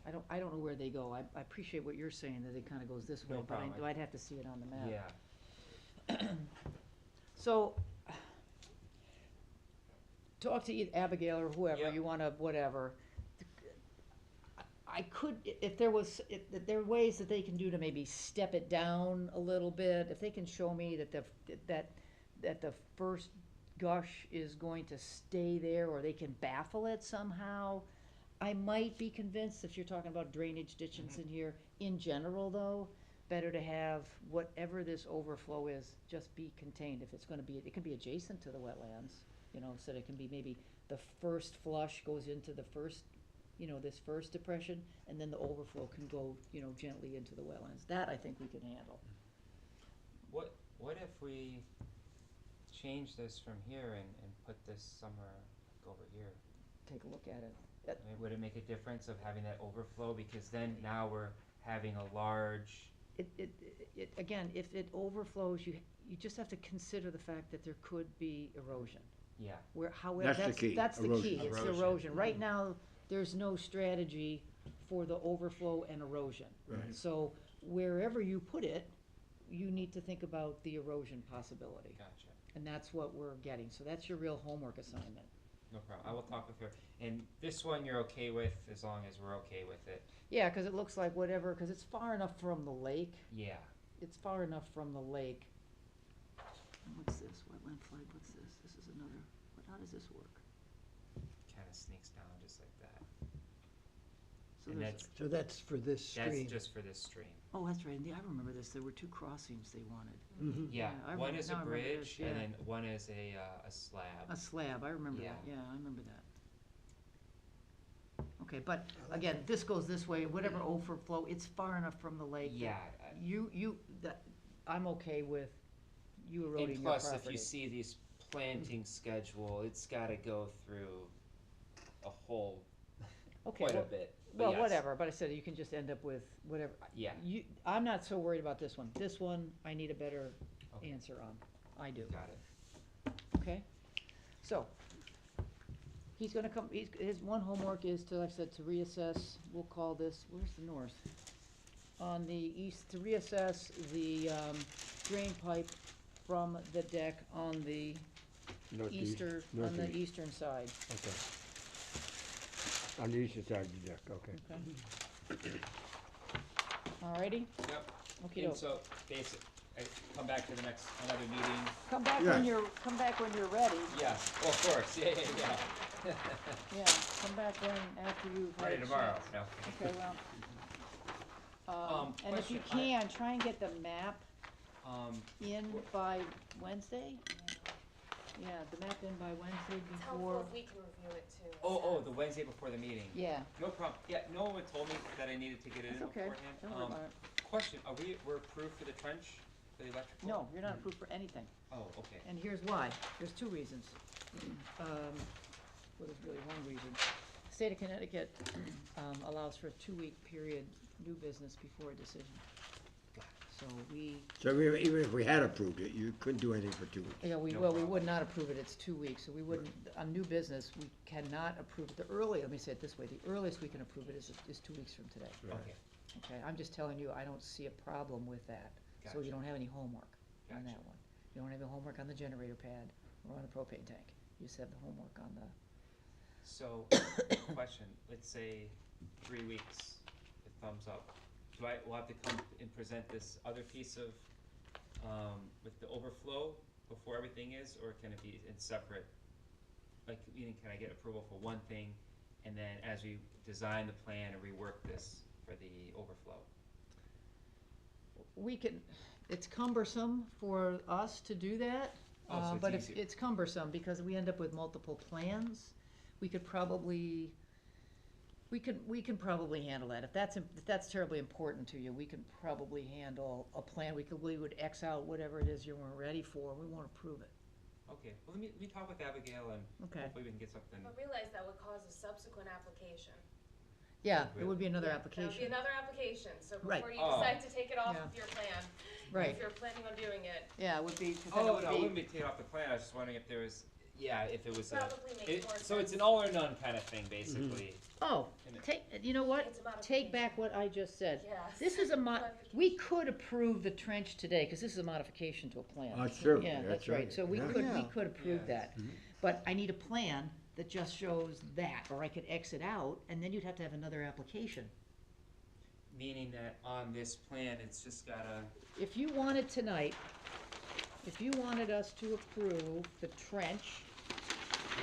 I don't know where they go, I appreciate what you're saying, that it kinda goes this way, No but problem. I'd have to see it on the map. Yeah, So, talk to either Abigail or whoever, Yep. you wanna, whatever. I could, if there was, if there are ways that they can do to maybe step it down a little bit, if they can show me that the first gush is going to stay there, or they can baffle it somehow, I might be convinced, if you're talking about drainage ditches in here, in general though, better to have whatever this overflow is, just be contained, if it's gonna be, it can be adjacent to the wetlands, you know, so it can be maybe the first flush goes into the first, you know, this first depression, and then the overflow can go, you know, gently into the wetlands. That I think we can handle. what if we change this from here and put this somewhere like over here? Take a look at it. I mean, would it make a difference of having that overflow, because then now we're having a large, Again, if it overflows, you just have to consider the fact that there could be erosion. yeah, Where, however, That's the key, that's the erosion. key, it's Erosion. erosion. Right now, there's no strategy for the overflow and erosion. Right. So wherever you put it, you need to think about the erosion possibility. gotcha, And that's what we're getting, so that's your real homework assignment. no problem, I will talk with her. And this one you're okay with, as long as we're okay with it? Yeah, cause it looks like whatever, cause it's far enough from the lake, Yeah, it's far enough from the lake. What's this, wetland flag, what's this? This is another, how does this work? kinda sneaks down just like that. So And there's, So that's for this stream. that's just for this stream. oh, that's right, I remember this, there were 2 crossings they wanted. Mhm. Yeah, I one remember- is a now I remember bridge, this, and yeah. then one is a slab. A slab, I remember Yeah. that, yeah, I remember that. Okay, but again, this goes this way, whatever overflow, it's far enough from the lake. that Yeah, I'm okay with you eroding and your plus, if property. you see these planting schedule, it's gotta go through a whole, Okay, quite a well- bit. But Well, yes. whatever, but I said you can just end up with whatever. Yeah. I'm not so worried about this one. This one, I need a better Okay. answer on. I do. Got it. Okay? So, he's gonna come, his one homework is to, like I said, to reassess, we'll call this, where's the north? On the east, to reassess the, drain pipe from the deck on the Northeast, on the northeast. eastern side, Okay. On the eastern side of the deck, okay. okay? Alrighty? Yep. Okay, And so, basic, come back to the next, another meeting. come back Yeah. when you're ready. Yes, well, of course, yeah. Yeah, come back when, after you've had a Ready tomorrow, chance. no. Okay, well. And if you question, can, try and get the map in by Wednesday? Yeah, the map in by Wednesday It's helpful before, if we can review it too. oh, the Wednesday before the meeting. yeah, No problem, yeah, no one told me that I needed to get it in that's okay, beforehand. don't worry about it. Question, we're approved for the trench, the electrical? No, you're not approved for anything, Oh, okay. and here's why, there's 2 reasons. Well, there's really 1 reason. State of Connecticut, allows for a 2-week period, new business before a decision. So So even if we had approved it, you couldn't do anything for 2 weeks? yeah, No we problem. would not approve it, it's 2 weeks, so we wouldn't, on new business, we cannot approve it. The earliest, let me say it this way, the earliest we can approve it is 2 weeks from today. Okay, Okay, I'm just telling you, I don't see a problem with that, so you Gotcha. don't have any homework on that Gotcha. one. You don't have any homework on the generator pad or on the propane tank, you just have the homework on the, so, question, let's say 3 weeks, the thumbs up. We'll have to come and present this other piece of, with the overflow before everything is, or can it be in separate? Like, meaning, can I get approval for one thing, and then as we design the plan and rework this for the overflow? we can, it's cumbersome for us to do that. Oh, so it's But easier. it's cumbersome because we end up with multiple plans. We could probably, we can probably handle that. If that's terribly important to you, we can probably handle a plan. We would X out whatever it is you weren't ready for, we won't approve it. Okay, well, let me talk with Abigail, and Okay. hopefully we can get something. But realize that would cause a subsequent application. Yeah, it would be another Yeah, That would be application. another application, so Right. before you Oh. decide to take it off Yeah. of your plan, Right, if you're planning on doing it, yeah, it would be, 'cause then it Oh, would no, it be- wouldn't be taken off the plan, I was just wondering if there was, if it was a. probably makes more sense. So it's an all or none kind of thing, basically. Oh, And it- you know what? It's a modification. Take back what I just said. Yes. This is a Modification. we could approve the trench today, cause this is a modification to a plan. True, Yeah, that's that's right, right. so we Yeah. could Yeah. approve Yes. that. But I need a plan that just shows that, or I could exit out, and then you'd have to have another application. Meaning that on this plan, it's just gotta, If you wanted tonight, if you wanted us to approve the trench,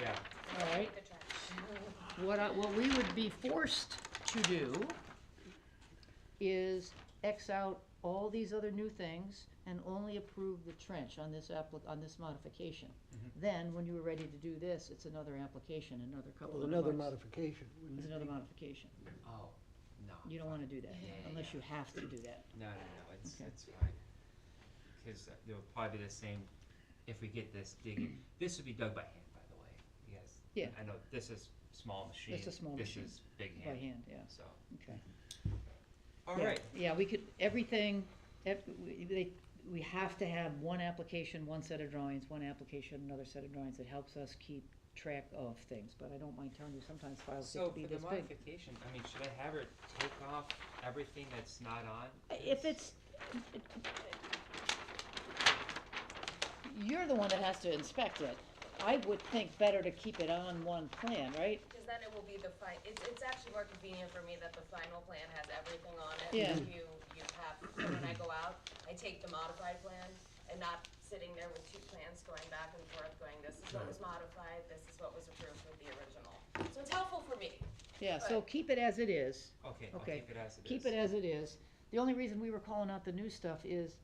yeah, all right, the trash. what we would be forced to do is X out all these other new things and only approve the trench on this on this modification. Mhm. Then, when you were ready to do this, it's another application, another couple Well, of another months. modification, wouldn't It's it another be? modification. oh, no. You don't wanna do that, Yeah, unless yeah. you have to do that. No, it's Okay. fine. Cause it'll probably be the same, if we get this digging, this would be dug by hand, by the way, because. Yeah. I know this is small machine. It's a small machine. This is big By hand, hand, yeah, so, okay. all Yeah, right. Yeah, we could, everything, we have to have one application, one set of drawings, one application, another set of drawings. It helps us keep track of things, but I don't mind telling you, sometimes files get So to be for the this big. modification, I mean, should I have her take off everything that's not on? If this? you're the one that has to inspect it. I would think better to keep it on one plan, right? Cause then it will be it's actually more convenient for me that the final plan has everything on it. Yeah. You have, so when I go out, I take the modified plan and not sitting there with two plans going back and forth, going, this is what was modified, this is what was approved with the original. So it's helpful for me. Yeah, so keep it as it is. Okay, I'll Okay. keep it as it is. Keep it as it is. The only reason we were calling out the new stuff is,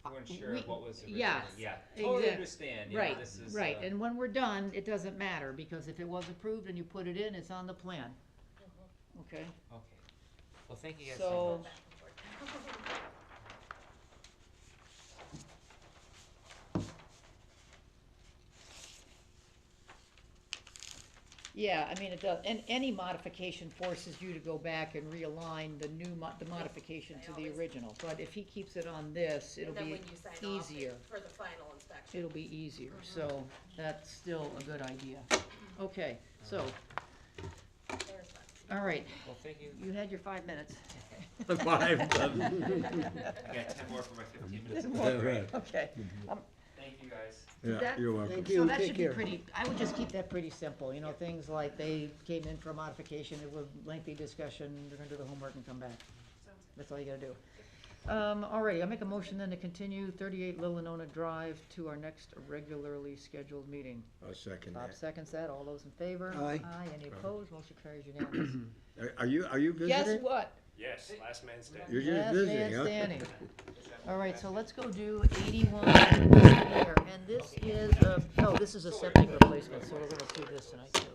To ensure we- what was original, yeah, yeah, totally exact- understand, you know, right, this is, right, and when we're done, it doesn't matter, because if it was approved and you put it in, it's on the plan. Okay? Okay, well, thank you guys So- so much. Back and forth. Yeah, I mean, it does, and any modification forces you to go back and realign the the modification I to the always- original, but if he keeps it on this, it'll And then be when you sign off easier. for the final inspection. It'll be easier, so that's still a good idea. Okay, so, There's that. all right, Well, thank you. you had your 5 minutes. 5. I got 10 more for my 15 minutes. Right. Okay. Thank you, guys. Yeah, That- you're welcome. Thank So you, that take should be care. pretty, I would just keep that pretty simple, you know, things like they came in for modification, it was lengthy discussion, they're gonna do the homework and come back. That's all you gotta do. Alrighty, I'll make a motion then to continue 38 Lilinona Drive to our next regularly scheduled meeting. I'll second Bob that. seconds that, all those in favor? Aye. Aye, any opposed, motion carries unanimous. Are you Guess visiting? what? Yes, last man standing. You're just Last visiting, man huh? standing. Alright, so let's go do 81 here, and this is, no, this is a septic replacement, so we're gonna do this tonight too.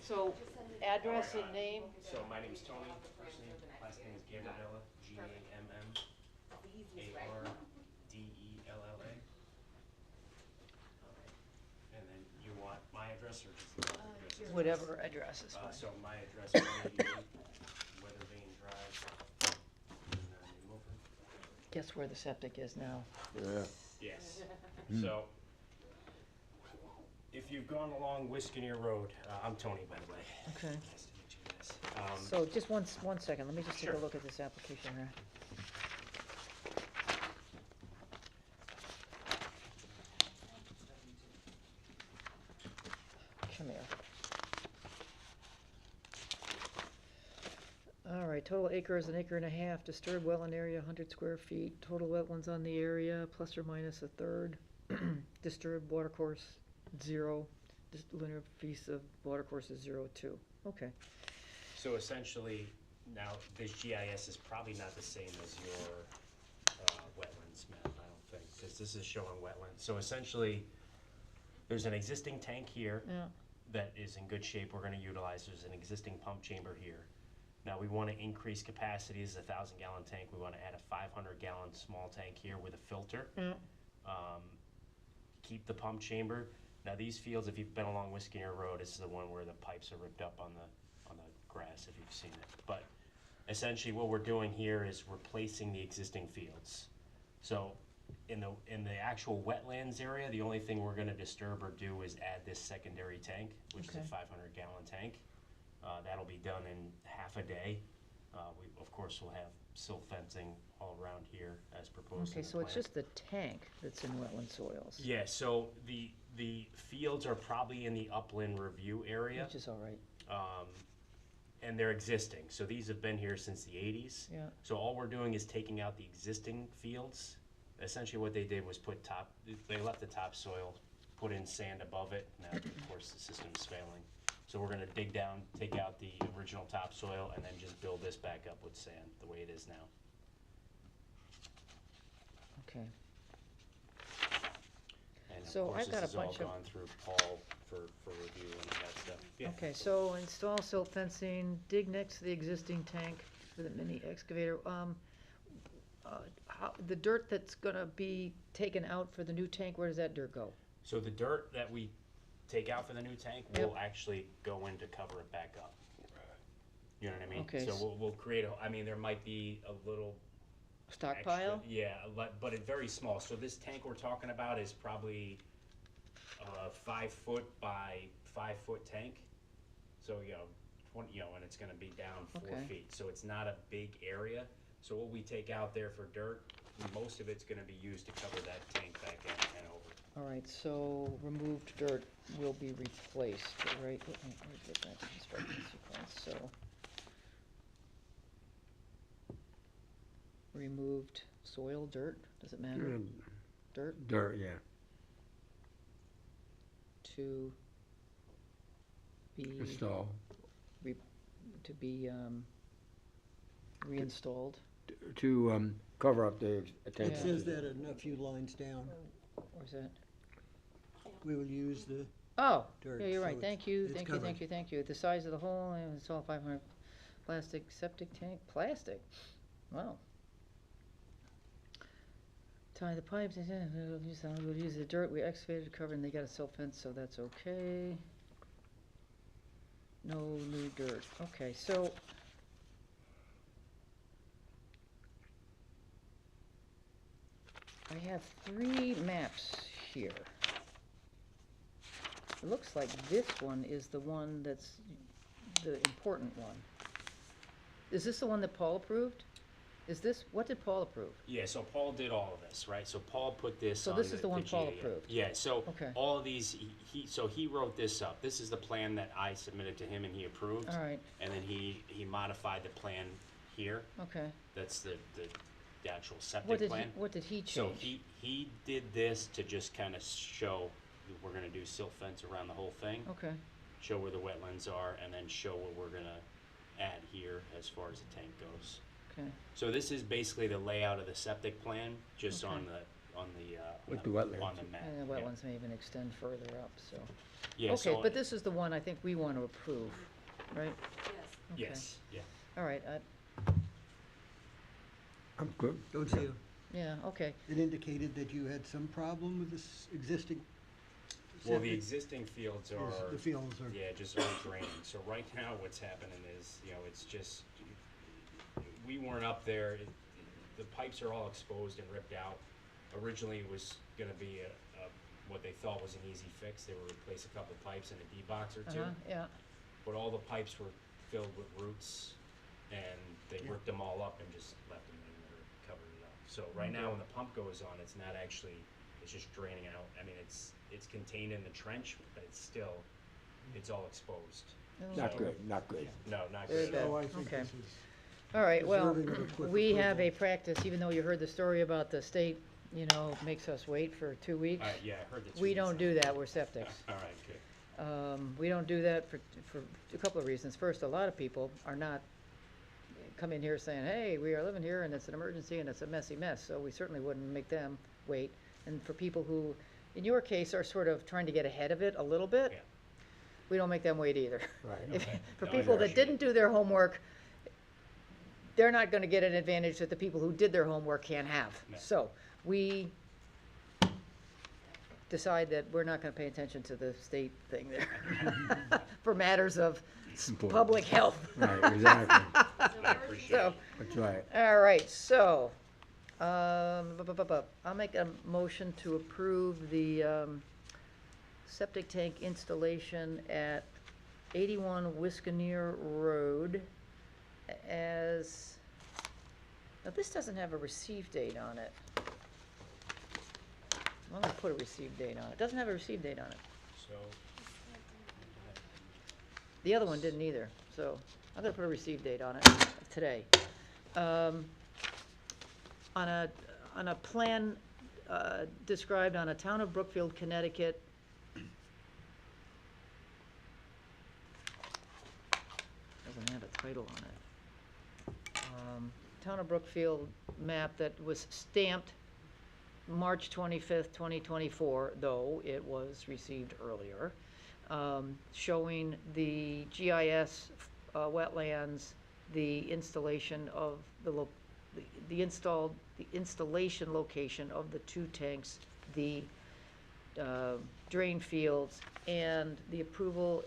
So, address and name, So my name's Tony, first name, last name is Gambardella, Gambardella. And then you want my address or just the address? whatever address is fine. So my address is 188 Weather Vane Drive in New Milford. Guess where the septic is now? Yeah. Yes. So, if you've gone along Wiskineer Road, I'm Tony, by the way. Okay, Nice to meet you guys. so just one second, let me just take a Sure. look at this application here. Come here. All right, total acres, 1.5 acres, disturbed wetland area, 100 square feet, total wetlands on the area, plus or minus a third. Disturbed watercourse, 0, linear piece of watercourse is 0.2, okay. So essentially, now, this GIS is probably not the same as your wetlands map, I don't think, because this is showing wetlands. So essentially, there's an existing tank here Yeah, that is in good shape, we're gonna utilize. There's an existing pump chamber here. Now, we wanna increase capacity, this is a 1,000-gallon tank. We wanna add a 500-gallon small tank here with a filter. yeah, Keep the pump chamber. Now, these fields, if you've been along Wiskineer Road, this is the one where the pipes are ripped up on the grass, if you've seen it. But essentially, what we're doing here is replacing the existing fields. So, in the actual wetlands area, the only thing we're gonna disturb or do is add this secondary tank, which is a Okay. 500-gallon tank. That'll be done in half a day. We, of course, will have silt fencing all around here as proposed okay, in the so it's plan. just the tank that's in wetland soils, Yeah, so the fields are probably in the upland review area, which is all right, and they're existing. So these have been here since the 80s. yeah. So all we're doing is taking out the existing fields. Essentially what they did was they left the topsoil, put in sand above it. Now, of course, the system's failing. So we're gonna dig down, take out the original topsoil, and then just build this back up with sand, the way it is now. Okay, And of So course, I've got a this has all bunch of- gone through Paul for review and all that stuff. Yeah. okay, so install silt fencing, dig next to the existing tank with a mini excavator. The dirt that's gonna be taken out for the new tank, where does that dirt go? So the dirt that we take out for the new tank Yep. will actually go in to cover it back up. You know what I mean? Okay, So we'll create I mean, there might be a little Stockpile? extra- yeah, but it's very small. So this tank we're talking about is probably a 5-foot by 5-foot tank. So, and it's gonna be down 4 Okay. feet. So it's not a big area. So what we take out there for dirt, most of it's gonna be used to cover that tank back in and over. All right, so removed dirt will be replaced, right? Let me get that construction sequence, so. removed soil, dirt, does it matter? Mm, Dirt Dirt, yeah. to be, Install, to be, reinstalled, to, cover up the It attention. says that in a few lines down. or is that? We will use the Oh, dirt. yeah, you're so right, thank you, it's thank you, covered. thank you, thank you. The size of the hole, and it's all 500 plastic septic tank, plastic, wow. Tie the pipes, we'll use the dirt we excavated, covered, and they got a silt fence, so that's okay. No new dirt, okay, so. I have 3 maps here. It looks like this one is the one that's the important one. Is this the one that Paul approved? Is this, what did Paul approve? Yeah, so Paul did all of this, right? So Paul put this So on this is the one Paul GAF. approved? Yeah, so Okay. all of these, so he wrote this up. This is the plan that I submitted to him and he approved. All right, And then he modified the plan here. okay. That's the actual What septic did he, plan. what did he change? So he did this to just kind of show, we're gonna do silt fence around the whole thing. Okay, Show where the wetlands are, and then show what we're gonna add here as far as the tank goes. okay, So this is basically the layout of the septic plan, just Okay. on the With the wetlands. on the map. and the Yeah. wetlands may even extend further up, so. Yeah, Okay, so, but this is the one I think we want to approve, right? Yes. Okay. yes, yeah. All right, I'm good. Don't see you. yeah, okay, It indicated that you had some problem with this existing Well, the septic. existing fields Is are, The fields are. yeah, just aren't draining. So right now, what's happening is, it's just, we weren't up there. The pipes are all exposed and ripped out. Originally, it was gonna be what they thought was an easy fix. They would replace a couple pipes and a D-box or two. yeah, But all the pipes were filled with roots, and they Yeah. ripped them all up and just left them in there, covered it up. So right now, when the pump goes on, it's not actually, it's just draining out. I mean, it's contained in the trench, but it's all exposed. Not So- good, not good. No, not Very good. bad. So I think Okay. this is all right, well, deserving of a quick we have a approval. practice, even though you heard the story about the state, makes us wait for 2 weeks. Yeah, I heard that. We don't do that, we're septics. All right, good. We don't do that for a couple of reasons. First, a lot of people are not come in here saying, hey, we are living here and it's an emergency and it's a messy mess, so we certainly wouldn't make them wait. And for people who, in your case, are sort of trying to get ahead of it a little bit, Yeah. we don't make them wait either. Right. If- Okay. For No, people that I didn't do their homework, they're not gonna get an advantage that the people who did their homework can't have. No. So, we decide that we're not gonna pay attention to the state thing there for matters of Important. public health. Right, exactly. I appreciate So, it. That's right. all right, so, I'll make a motion to approve the, septic tank installation at 81 Wisconneer Road as, now this doesn't have a receive date on it. I'm gonna put a receive date on it. It doesn't have a receive date on it. So, The other one didn't either, so I'm gonna put a receive date on it today. On a plan, described on a Town of Brookfield, Connecticut. Doesn't have a title on it. Town of Brookfield map that was stamped March 25th, 2024, though it was received earlier, showing the GIS wetlands, the installation of the installation location of the 2 tanks, the drain fields, and the approval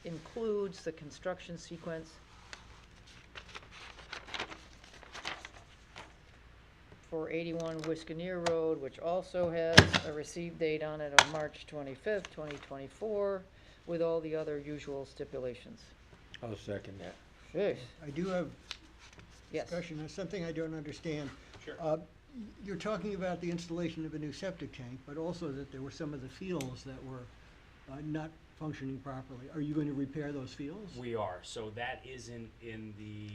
includes the construction sequence for 81 Wisconneer Road, which also has a receive date on it of March 25th, 2024, with all the other usual stipulations. I'll second that. Jeez. I do have Yes. discussion on something I don't understand. Sure. You're talking about the installation of a new septic tank, but also that there were some of the fields that were not functioning properly. Are you going to repair those fields? we are. So that isn't in the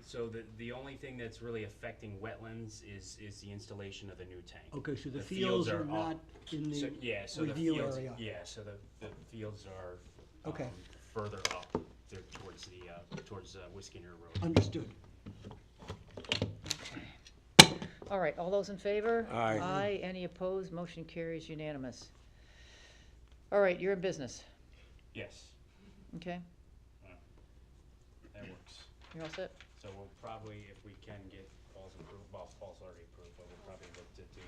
So the only thing that's really affecting wetlands is the installation of the new tank. Okay, so the The fields fields are are not up. in So, the yeah, so the review fields, area? yeah, so the fields are, Okay. further up there towards Whiskiner Road. Understood. All right, all those in favor? Aye. Aye, any opposed? Motion carries unanimous. All right, you're in business, Yes, okay? that works. You're all set? So we'll probably, if we can get Paul's approved, well, Paul's already approved, but we'll probably look to do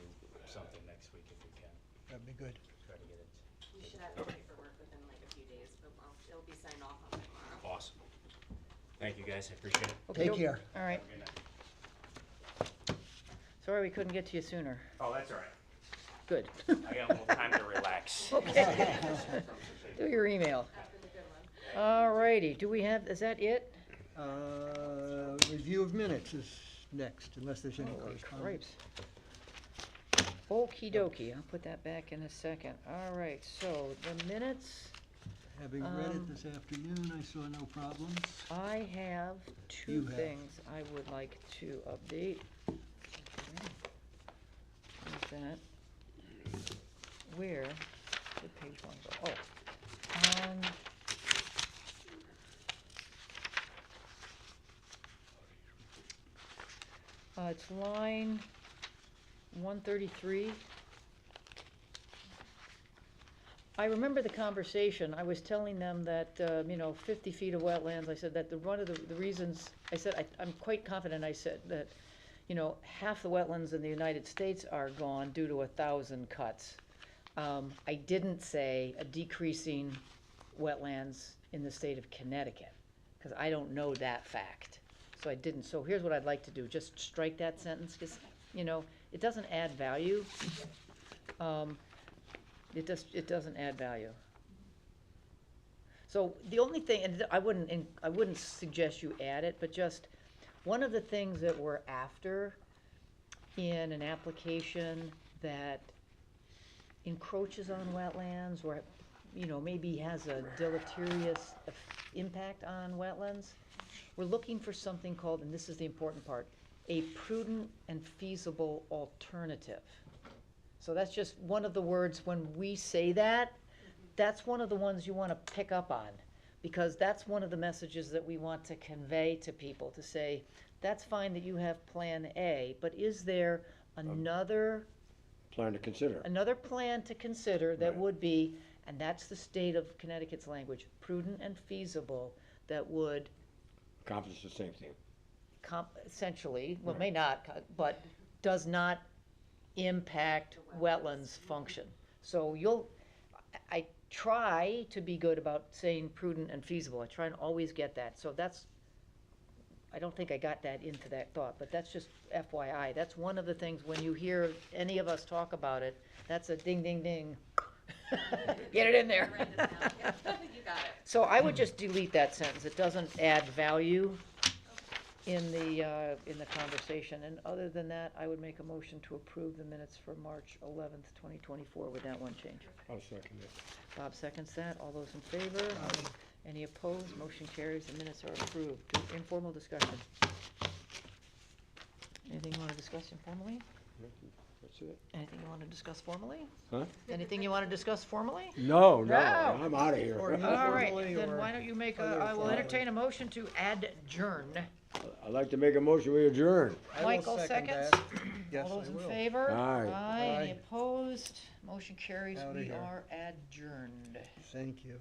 something next week if we can, That'd be good. try to get it. You should have the paperwork within like a few days, but it'll be signed off on by tomorrow. Awesome. Thank you, guys, I appreciate it. Okay, Take care. All right, Have a good night. sorry we couldn't get to you sooner. Oh, that's all right. Good. I got a little time to relax. Okay. Do your email. That's been a good one. All righty, do we have, is that it? Review of minutes is next, unless there's any Holy correspondence. cripes. Okey dokey, I'll put that back in a second. All right, so the minutes, Having read it this afternoon, I saw no problems. I have You two have. things I would like to update. Where's that? Where did page one go? Oh. It's line 133. I remember the conversation. I was telling them that, 50 feet of wetlands, I said that one of the reasons, I said, I'm quite confident, I said that, half the wetlands in the United States are gone due to 1,000 cuts. I didn't say a decreasing wetlands in the state of Connecticut, because I don't know that fact. So I didn't. So here's what I'd like to do, just strike that sentence, because, it doesn't add value. It doesn't add value. So the only thing, and I wouldn't suggest you add it, but just, one of the things that we're after in an application that encroaches on wetlands, or, maybe has a deleterious impact on wetlands, we're looking for something called, and this is the important part, a prudent and feasible alternative. So that's just one of the words, when we say that, that's one of the ones you want to pick up on, because that's one of the messages that we want to convey to people, to say, that's fine that you have Plan A, but is there another Plan to consider. plan to consider that Right. would be, and that's the state of Connecticut's language, prudent and feasible, that would Accomplish the same thing. essentially, well, Right. may not, but does not impact wetlands function. So I try to be good about saying prudent and feasible. I try and always get that. So I don't think I got that into that thought, but that's just FYI. That's one of the things, when you hear any of us talk about it, that's a ding, ding, ding. Get it in there. Write this down. Yep, you got it. So I would just delete that sentence. It doesn't add value in the conversation. And other than that, I would make a motion to approve the minutes for March 11th, 2024 with that one change. I'll second it. Bob seconds that. All those in favor? Any opposed? Motion carries. The minutes are approved. Informal discussion. Anything you want to discuss informally? That's it. Anything you want to discuss formally? Huh? Anything you want to discuss formally? No, No. I'm out of here. Or you- All right, Formally then or why don't you make other I will formally. entertain a motion to adjourn. I'd like to make a motion, we adjourn. I will Michael second seconds. that. Yes, All those I in will. favor? Aye. Any Aye. opposed? Motion carries. Outta We here. are adjourned. Thank you.